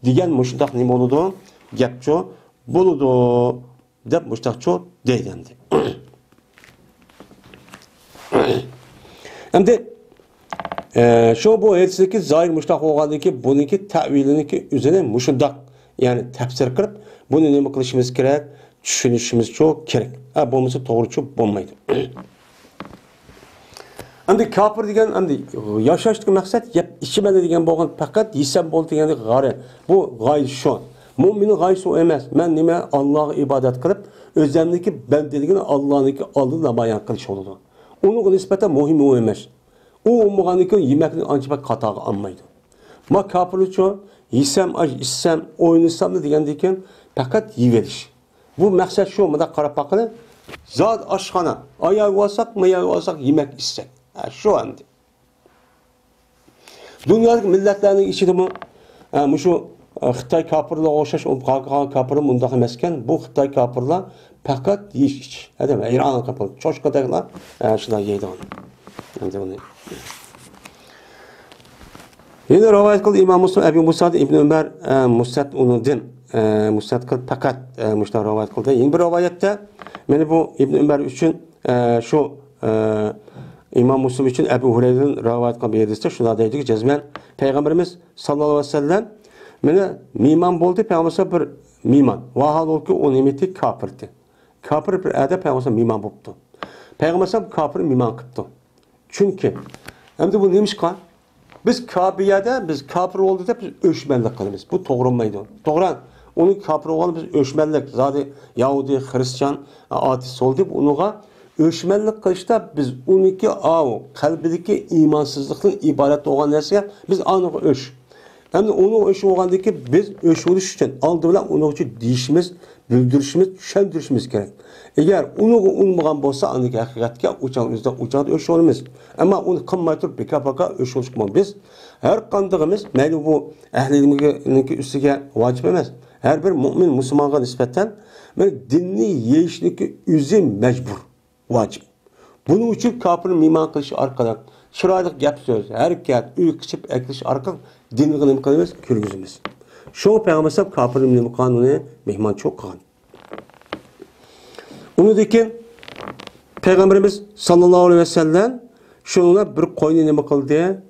digen muştaq nima oludu gepço buludu dep muştaqço deydendi. Hem de şu bu hadisdeki zahir muştaq olgandaki bununki teviliniki üzerine muşundaq yani tefsir kılıp bunu nima qilishimiz kerak, tushunishimiz çok kerak. Ha bo'lmasa to'g'ri çok bo'lmaydi. Endi kafir degan endi yashashning maqsad yeb ichmadi degan bo'lgan faqat yesam bo'ldi degan g'ari. Bu g'oya shu. Mo'minning g'oyasi u emas. Men nima Allohga ibodat qilib, o'zimniki bandeligini Allohniki oldida namoyon qilish bo'ladi. Uning nisbatan muhim u emas. U umganiki yemakni ancha qatag'i olmaydi. Ma kafir uchun yesam, içsem, oynasam degandek ekan faqat yeyverish. Bu maqsad shu, bunda qarab baqilib, zot oshxona, oyoq olsak, moyoq olsak yemak içsek. Şu anda. Dünyadaki milletlerinin içinde bu şu Xitay kapırla oxşaş qalqan kapırı mundaq emasken, bu Xitay kapırlar faqat yeyiş. Adem İran kapırı çoşqadaglar şunday yeydi onu. Endi bunu. Yine rivayet kıldı İmam Müslim Ebu Musa İbn Ömer Musad unudin Musad kıl faqat müşta rivayet kıldı. Yine bir rivayette meni bu İbn Ömer üçün şu İmam Müslim için Ebu Hureyre'nin rivayet kıldığı hadiste şuna deydi ki cezmen Peygamberimiz sallallahu aleyhi ve sellem meni miman bo'ldi Peygamber bir miman. Vahal ol ki o nimeti kafirdi. Kafir bir adam Peygamber miman bo'libdi. Peygamber kafir miman qilibdi. Çünkü hem de bu neymiş kan? Biz Kabe'de biz kafir oldu da biz öşmenlik kılımız. Bu doğrumaydı. Doğru. Onun kafir olan biz öşmenlik. Zaten Yahudi, Hristiyan, ateist oldu. Onuğa öşmenlik kılışta biz 12 kalbideki imansızlıkın ibaret olan nesine biz anı öş. Hem de onu öş olgandaki biz öş oluş için aldı bile onu için deyişimiz, bildirişimiz, düşündürüşümüz gerek. Eğer onu unutmagan bolsa andaki hakikatga uçağda öş olmamız. Ama onu kılmay turib beka öş oluşmamız. Biz her kandığımız mayli bu ehlilimizin üstüge vacip emas. Her bir mümin Müslümana nispeten dinni yeyişniki üzü mecbur, vacip. Bunun için kafirin miman kılışı arkadan şiraylık gap söz, hareket, uykuçip ekliş arkadan dinni nimkalımız kürgüzümüz. Şu Peygamber kafirin nimkanını mehman çok kan. Onu dikin Peygamberimiz sallallahu aleyhi ve sellem şununla bir koyunu nima qildi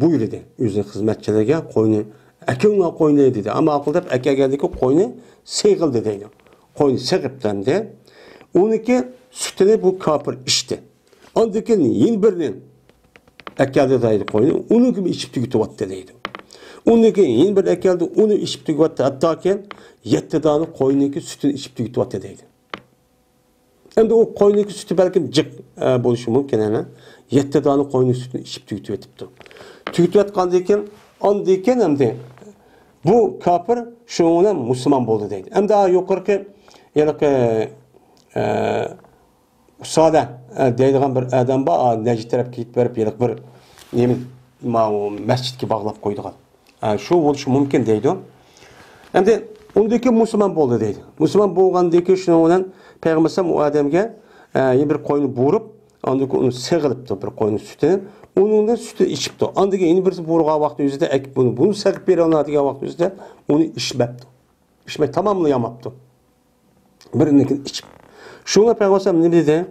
buyurdu. Özünün hizmetçilerine koyunu akınla koyunu dedi. Ama akılda aka geldiki koyunu seyğildi deydi. Koyunu seyğiplendi. Onunki sütünü bu kafir içti. Ondakin yeni birinin akada deydi koyunu. Onun gibi içip tügütüvattı deydi. Onunki yeni bir akada onu içip tügütüvattı. Hatta ki 7 tane koyununki sütünü içip tügütüvattı deydi. Hem de o koyunun sütü belki cık buluşu mümkün yani. 7 tane koyunun sütünü içip tüyütüvetipti. Tüyütüvetkandiken andayken hem de bu kafir şuna Müslüman oldu deydi. Hem daha yukarıki yani Usada deydiğen bir adam var. Necid taraf gidip verip yelik bir yemin mescidki bağlap koydular. Şu buluşu mümkün deydi. Hem de ondaki Müslüman oldu deydi. Müslüman bolgandaki şuna Peygamber o adamga bir koyunu burup, ondaki onu sığılıptı bir koyunun sütünü. Onun da sütü içipti. Ondaki yeni birisi buruğa vakti yüzde ekip bunu sığıp bir anladığı vakti yüzde onu içmepti. İçmek tamamlayamaptı. Birindeki içip. Şuna Peygamber ne dedi?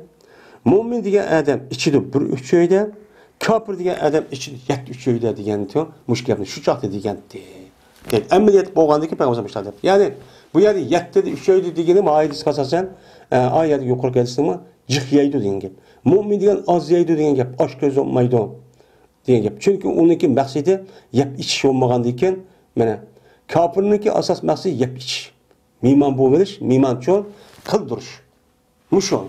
Mümin diye adam içidi bir üçöyde, kafir diye adam içidi 73öyde diyen diyor. Müşkilini şu çaktı diyen diye. Emniyet bolgandaki Peygambermışlardı. Yani bu yerde 7'de 3'öydü degeni ayet kasasan ayet yukarı gelsin mi cıhiyaydı diyen gap. Mümin diyen az yaydı diyen gap. Aç göz olmaydı diyen gap. Çünkü onunki maksidi yap iç olmagandiken mana kafirninki asas maksidi yap iç. Miman bo'lish, miman çoğ kıldırış. Muşol.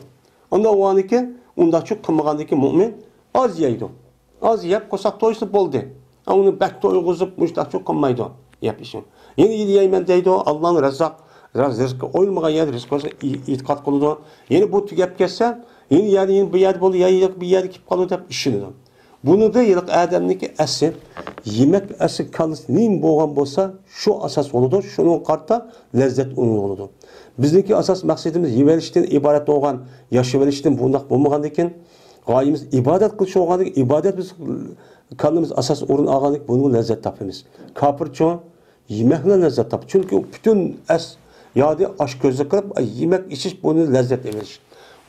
Onda o aniki onda çok kılmagandaki mümin az yaydı. Az yap kosak toysu boldu. Onu bek toyguzup muşta çok kılmaydı. Yap işin. Yeni yiyeymen deydi o Allah'ın rızkı oyulmagan yer rızkı olsa itikat kılıdı. Yeni bu tügep kesse yeni bir yer bolu yayılık bir yer kip kalıdı hep işini. Bunu da yıllık adamdaki esi yemek esi kalısı neyim boğan bolsa şu asas oludur. Şunun kartta lezzet onun oludur. Bizdeki asas maksadımız yevelişten ibaret olan yaşavelişten bundak bulmagandayken gayemiz ibadet kılış olgandık. İbadet biz kanımız asas orun algandık. Bunun lezzet tapımız. Kafir çoğun yemekle lezzet tap. Çünkü bütün yadi aşk gözle kılıp yemek içiş bunu lezzet veriş.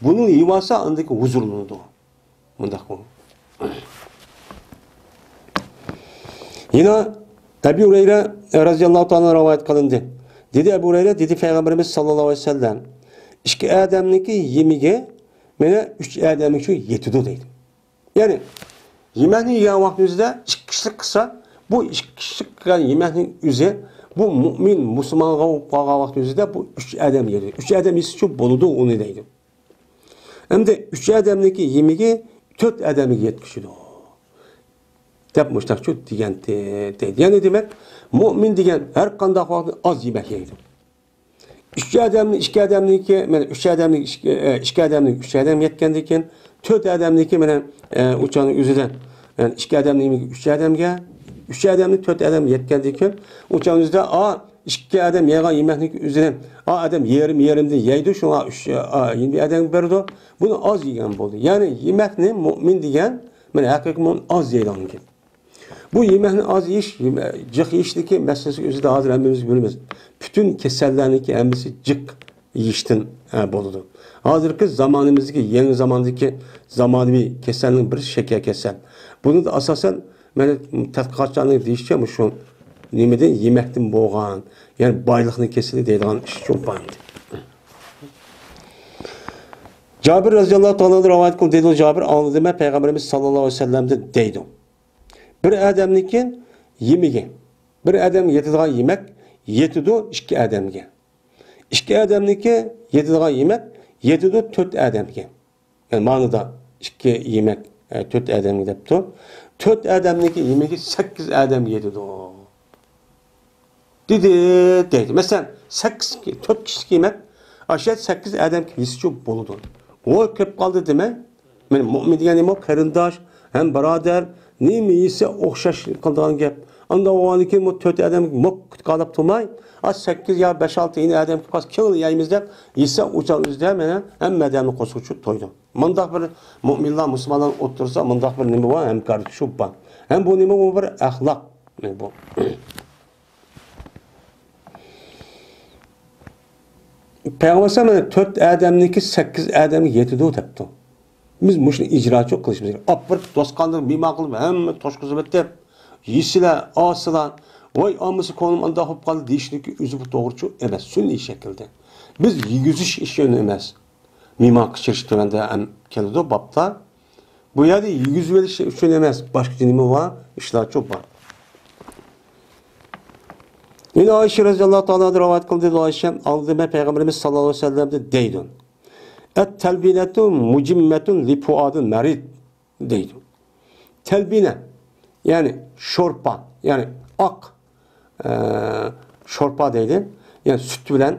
Bunun yuvası andaki huzurluğudur. Bundak bu. Yine Ebu Hureyre radıyallahu ta'ala rivayet kılındı. Dedi Ebu Hureyre, dedi Peygamberimiz sallallahu aleyhi ve sellem, iki adamniki yemige mene 3 adam için yetidu deydi. Yani yemeğini yiyen vaktimizde 2 kişilik kısa, bu 2 kişilik yemeğinin üzeri bu mümin, Müslüman'a kalan vaktimizde bu 3 adam yedi. 3 adam ise çok boludu onu deydi. Hem de 3 adamniki yemige 4 adamı yetkişiydi. Tep müştakçı diyen deydi. Yani demek mümin diyen her kanda vakti az yemek yedi. 3 adamın 2 adamın 2 adam yetkendiyken 4 adamniki mana uçanın üzüden. Yani 2 adamning 3 adamga, 3 adamning 4 adam yetgandan keyin uçanın üzüde ikki adam yegan yemekning üzüden adam yerimde yeydi şuna 3 adam berdi. Bunu az yegan bo'ldi. Ya'ni yemekni mu'min degan mana haqiqiy mu'min az yeydi. Bu yemekni az yeyish, jiq yeyishdagi masalasi o'zida hozir hammamiz bilamiz. Bütün kasallarniki hammasi jiq yeyishdan bo'ladi. Hozirgi zamonimizdagi yangi zamondagi zamonaviy kasalning biri shakar kasal. Buni da asosan mana tadqiqotchilarning deyishicha shu nimadan yemekdan bo'lgan, ya'ni boylikning kasali deydigan ish çok bo'ldi. Cabir radhiyallohu ta'ala rivoyat qildi dedi Cabir anladım ben Peygamberimiz sallallahu aleyhi ve sellem'de deydi. Bir adamniki yemigi. Bir adam yetadigan yemek yetidu 2 adamga. 2 adamniki yetadigan yemek yetidu 4 adamga. Yani ma'noda 2 yemek 4 adamga debdi. 4 adamniki yemegi 8 adam yetidu. Dedi. Mesela 8 4 kişilik yemek aşağı 8 adam yesi çok boludu. O köp kaldı demek. Yani mu'min degani nima? Qarindosh, hem birodar, nima yesa o'xshash qiladigan gap. Anda o'g'aniki bu 4 adam mok qolib turmay, 8 yo 5-6 yeni adam qas kil yeymiz deb yesa o'changizda mana hamma odamni qo'shuvchi to'ydi. Mundaq bir mu'minlar, musulmonlar o'tirsa, mundaq bir nima bor, hamkorlik shu bor. Ham bu nima bu bir axloq bu. Peygamber 4 adamniki 8 adam yetidi debdi. Biz muşni icraçı qilishimiz kerak. Apir do'stqandir bima qilib hamma toshqizib etib, yisilar, asılar, voy amisi konum anda hop qoldi deyishniki o'zi bu to'g'richu emas, sunniy shaklda. Biz yuzish ishi emas. Mima qilish turanda ham keladi babda. Bu yerda yuz verish uchun emas, boshqa nima bor, ishlar ko'p bor. Yine Ayşe radhiyallohu ta'ala rivoyat qildi dedi Ayşe, aldı Peygamberimiz sallallohu aleyhi ve sellem'de deydi. Et-telbinetu mucimmetun li fuadil merid deydi. Telbine yani şorpa yani ak şorpa deydi. Yani süt bilen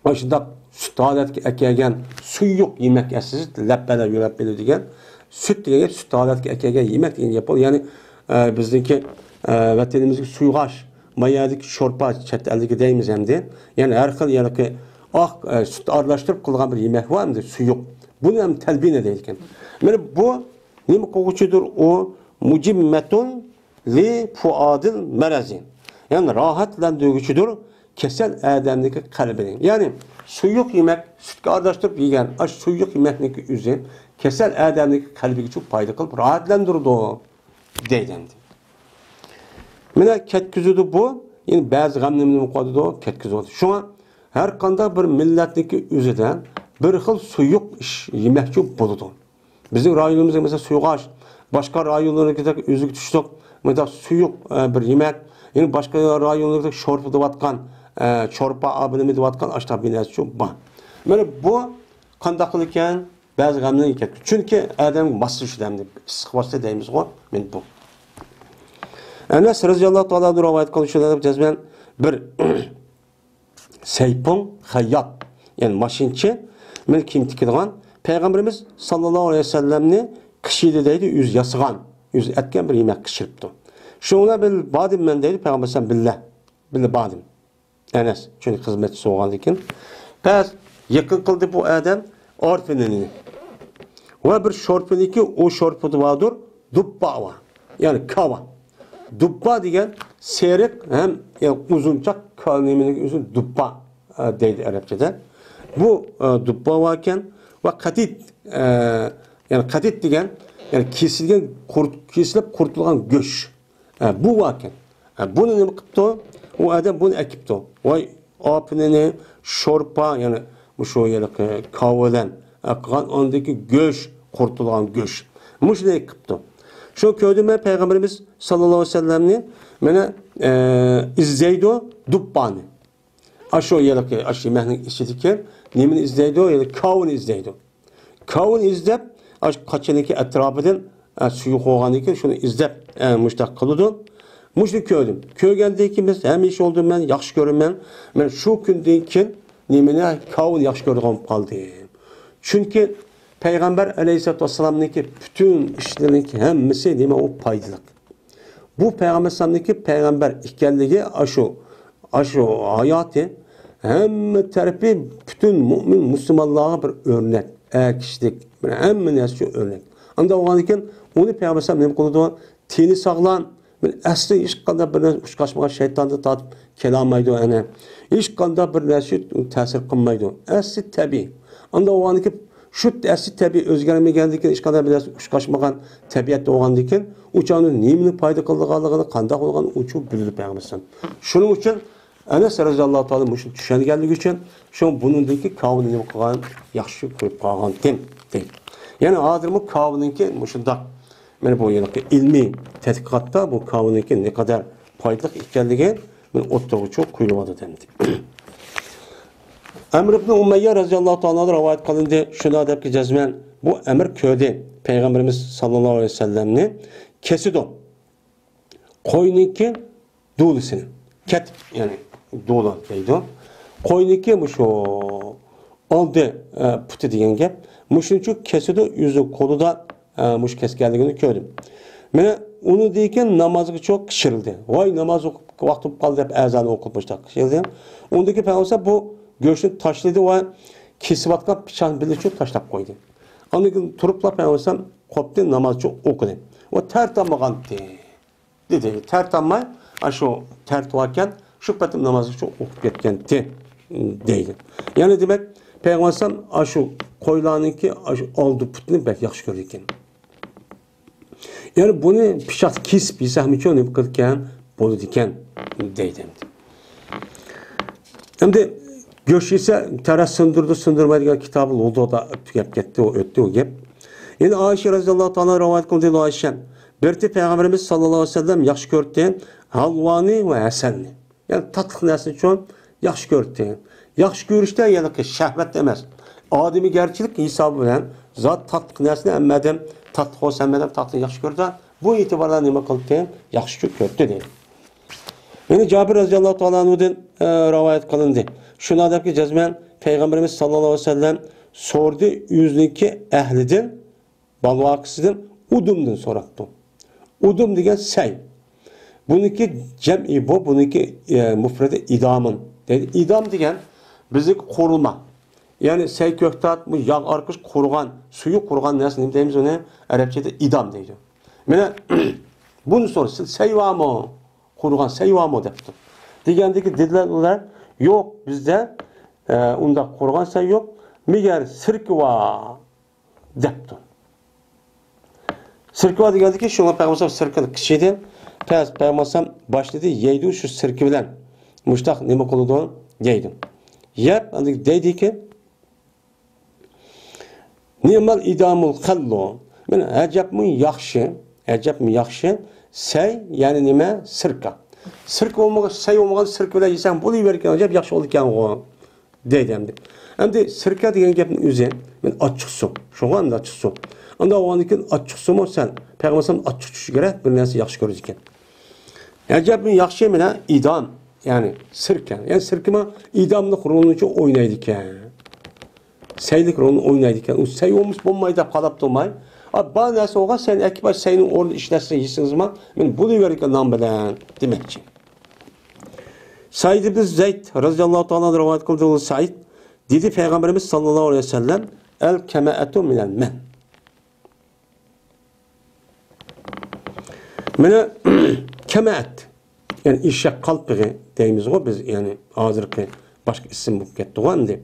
aşında süt adatki ekegen suyuq yemek esiz leppede yölepeli degen süt degen süt adatki ekegen yemek degen yapılır. Yani bizdeki vatanimizki suygaş mayadaki şorpa chet eldeki deymiz hem de. Yani her xil yani süt aralashtirib qilgan bir yemek var mı? Suyuq. Bunu ham telbine deyilgan. Mana bu nima qiluvchidir? O mujimmetun li fuadil marazin. Yani rahatlandırıcıdır kesel adamdaki kalbini. Yani suyuq yemek sütga aralashtirib yegan, suyuq yemekniki o'zi kesel adamdaki kalbiga çok foyda qilib rahatlandırdı deyildi. Mana ketkizudi bu. Yani bazı g'amni qo'ydi o ketkizudi. Şu an her qanday bir millatniki o'zidan bir xil suyuq yemekçi bo'ladi. Bizning rayonimizda mesela suyuqash, boshqa rayonlarga o'ziga tushdik. Mesela suyuq bir yemek, yani boshqa rayonlarda sho'rpa deyotgan, chorpa abinimi deyotgan ashtab binasi bor. Mana bu qanday qilgan ba'zi g'amni ketdi. Chunki odam mas'uliyatni istiqbolda deymiz-ku, men bu. Enes radhiyallohu ta'ala rivoyat qilishida jazman bir Seypon hayyat yani maşinçi men kim tikadigan Peygamberimiz sallallohu aleyhi ve sellemni qishida deydi yüz yasıgan, yüz etken bir yemek qishiribdi. Şuna bil badim men deydi Peygamber sen billah badim. Enes çünkü hizmetçi soğan lekin pes yakın kıldı bu adam orfinini. Ve bir şorfiniki o şorpudu vardır dubba var. Yani kava. Dubba degen seyrek hem yani uzunçak kaviminin uzun dubba deydi Arapçada. Bu dubba varken ve katit yani katit degen yani kesilip kurtulan göç. Bu varken bunu ne yaptı? O adam bunu ekipti. Vay apneni şorpa yani bu şu yani kavadan kan ondaki göç kurtulan göç. Muş ne ekipti? Şu köydüme Peygamberimiz sallallahu aleyhi ve sellem'ni mene izleydi dubbani. Aşo yelaki aşı mehnin işitiken nemin izleydi ya da kavun izleydi. Kavun izlep kaçınaki etrafından suyu koğanıken şunu izlep müştak kılıdı. Müştak köydüm. Köygəldeki biz hem iş oldum ben, yaxşı görüm ben. Ben şu gündeyken nemine kavun yaxşı gördüm kaldı. Çünkü Peygamber aleyhissalatu vesselam'nınki bütün işlerinki hemmisi deme o paydalık. Bu Peygamber sallallahu peygamber ikenligi aşu hayatı hem tarafi bütün mümin Müslümanlığa bir örnek, kişilik, hem nesli örnek. Anda o anken onu Peygamber sallallahu ne kıldı? Tini sağlam, asli iş kadar bir uçkaşmağa şeytanı tatıp kelamaydı ana. İş kadar bir nesli tesir kılmaydı. Asli tabi. Anda o anki şu asli tabi özgermegendiki iş kadar bir uçkaşmagan tabiatte oğandaki uçağının nemini payda kıldığını, kandak olğanı uçup bildi Peygamber sallallahu. Şunun için Enes radıyallahu ta'ala muşun düşengellik için şu bunundaki kavlini kılgan yaxşı koyup kalgan değil. Yani adımı kavlinki muşunda men bu yılki ilmi tedqiqatda bu kavlinki ne kadar faydalı ekanligi men o'ttirg'i çok kuyulmadı dendi. Emr ibn Umeyye radıyallahu ta'ala rivayet kılındı. Şuna dep ki cezmen bu emir köyde Peygamberimiz sallallahu aleyhi ve sellemni kesido. Koyninki dulisini. Ket yani do'la deydi. Koyninki muşu aldı puti degan gap. Muşunchu kesido yüzü kolu da muş keskenligini gördüm. Mene onu deyken namazı çok kışırıldı. Vay namaz okup vakti kaldı hep ezanı okutmuşlar. Kışırıldı. Ondaki peygamber bu göğsünü taşladı ve kesivatkan bıçağın birleşip taşlap koydu. Onun turupla peygamber koptu namazı çok okudu. O tertamagan dedi. Tertamay aşo tertuarken şu betim namazı çok okup ketken deydi. Yani demek Peygamber aşu koylanınki aşu oldu putunu bek yaxşı gördü ekan. Yani bunu pişat kesip yesahmi çoğunu bu kılken bolu diken deydi. Hem de göç ise teras sındırmaydı kitabı oldu o da gitti o öttü o gep. Yani Ayşe radıyallahu ta'ala rivayet kıldı Ayşe. Berti Peygamberimiz sallallahu aleyhi ve sellem yaxşı gördü halvani ve hasanni. Yani tatlı nesli çoğun yaxşı gördü. Yaxşı görüşte yani ki şehvet demez. Ademi gerçilik hesabı bilen zat tatlı nesli emmedem tatlı olsa emmedem tatlı yaxşı gördü. Bu itibarla nima kıldı? Yaxşı gördü dedi. Yani Cabir radıyallahu ta'ala anhu'dan rivayet kılındı. Şuna da ki cezmen Peygamberimiz sallallahu aleyhi ve sellem sordu yüzündeki ehlidin balvakısıdın udumdun soraktı. Udum degen say. Bununki cem'i bu, bununki müfredi idamın. Dedi. İdam degen bizdeki korulma. Yani say köktat, bu yağ arkış kurugan, suyu kurugan nesne deyimiz onu Arapçada idam deydi. Mene bunu sorusu sayvamo kurugan sayvamo depti. Degendeki dediler onlar yok bizde onda kurugan say yok. Miger sirkva depti. Sirkva degendeki şuna Peygamber sirkini kişiydi. Peygamber başladı yeydi şu sirki bilen. Muştaq nima qildi deydi. Yep, deydi ki nimal idamul khallo. Men acabmi yaxshi say yani nima sirka. Sirk olmagan say olmagan sirk bilan yesang bo'lavergan acab yaxshi bo'ldi ekan o deydi endi. Endi sirka degan gapning o'zi men ochiq suv, shug'anda ochiq suv. Unda o'g'annikin ochiq suv sen Peygamber ochiq tush kerak bir narsa yaxshi ko'rdi ekan. Acabmi yaxshi mena idam yani sirken. Yani sirkime idamlık rolünü oynaydı iken. Saylık rolünü oynaydı iken. O say olmuş bombayı da kalap durmay. Abi bana nasıl olsa sen ekibaj sayının orada işlerse yiyesiniz mi? Ben bunu verirken nam bilen demek ki. Said ibn Zeyd radıyallahu ta'ala rivayet kıldığı Said dedi Peygamberimiz sallallahu aleyhi ve sellem el keme'etu minel men. Mene keme'et yani işe kalpığı deyimiz o biz yani hazırki başka isim bu kettiğandi.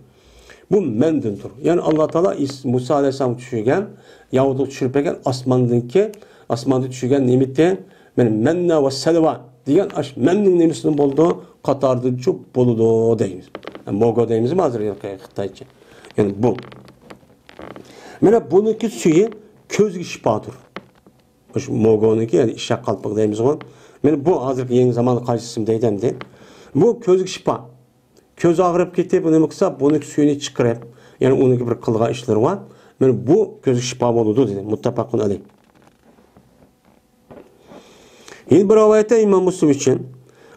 Bu mendindir. Yani Allah Teala Musa Aleyhisselam düşürgen Yahudu düşürpegen asmanda düşürgen nimetten menna ve selva diyen mennin nimetinin bulduğu Katar'da çok boludu deyimiz. Yani mogo deyimiz mi hazır Xitayca? Yani bu. Mene bununki suyu közgü şifadır. Mogo'nunki yani işe kalpığı deyimiz o. Men bu hazırki yeni zamanı karşısım deydimdi. Bu közlük şifa. Köz ağrıp gitti, bunu kısa, bunu suyunu çıkarıp, yani onun gibi bir kılga işleri var. Men bu közlük şifa oldu dedim. Muttafakun aleyh. Yine bir rivayette İmam Müslim için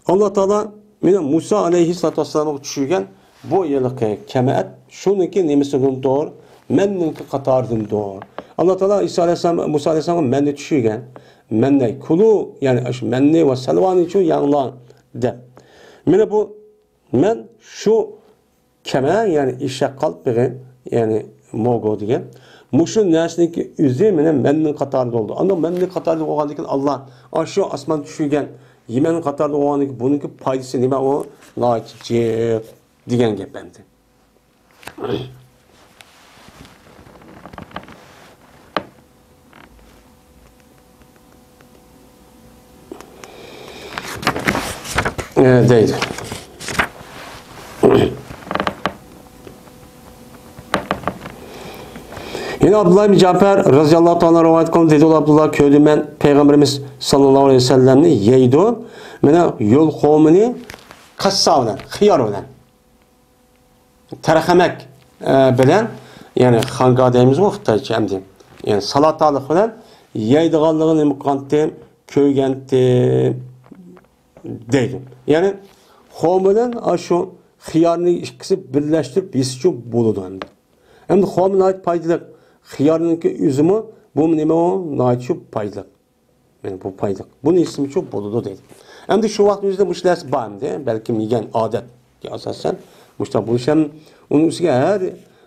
Allah Teala Musa aleyhissalatu vesselam'a düşürgen bu yıllık kemet şununki nimesinin doğru menninki qatarındır. Allah Teala İsa Aleyhisselam, Musa Aleyhisselam menni düşügen. Menne kulu yani şu menni ve salvan için yanılan de. Mene bu men şu keme yani işe kalpbegi yani mogo diye. Muşun nesneki üzü mennin qatarında oldu. Ama mennin qatarında olgandan Allah aşağı asman düşügen yemenin qatarında olgandan bununki paydası nima o naçi degan gap endi. Deydi. Yine Abdullah bin Cafer radıyallahu anh rivayet kılın dedi Abdullah köylü men Peygamberimiz sallallahu aleyhi ve sellemni yeydi. Mena yol kavmini kassa bilen, xiyar bilen. Tarahamek bilen yani xanga deyimiz o Xitaycha hem diyeyim. Yani salatalık bilen yeydiganlığını imkantim, köygentim deydi. Yani xom bilen aşu xiyarını ikisi birleştirip yesici buludu hem de. Hem de xom ait paydalık. Xiyarınınki üzümü bu nime o naçı paylık. Yani bu paylık. Bunun ismi çok boludu değil. Hem de şu vaktimizde bu işler bağımdı. Belki migen adet ki asasen. Muşta bu işlem onun üstüne her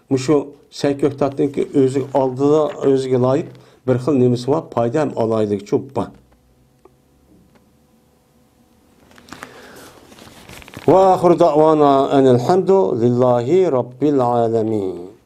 muşu seköktatın ki özü aldığı özüge layık bir xil nimesi var. Payda hem alaylık çok bağım. Ve ahir da'vana enelhamdu lillahi rabbil alemin.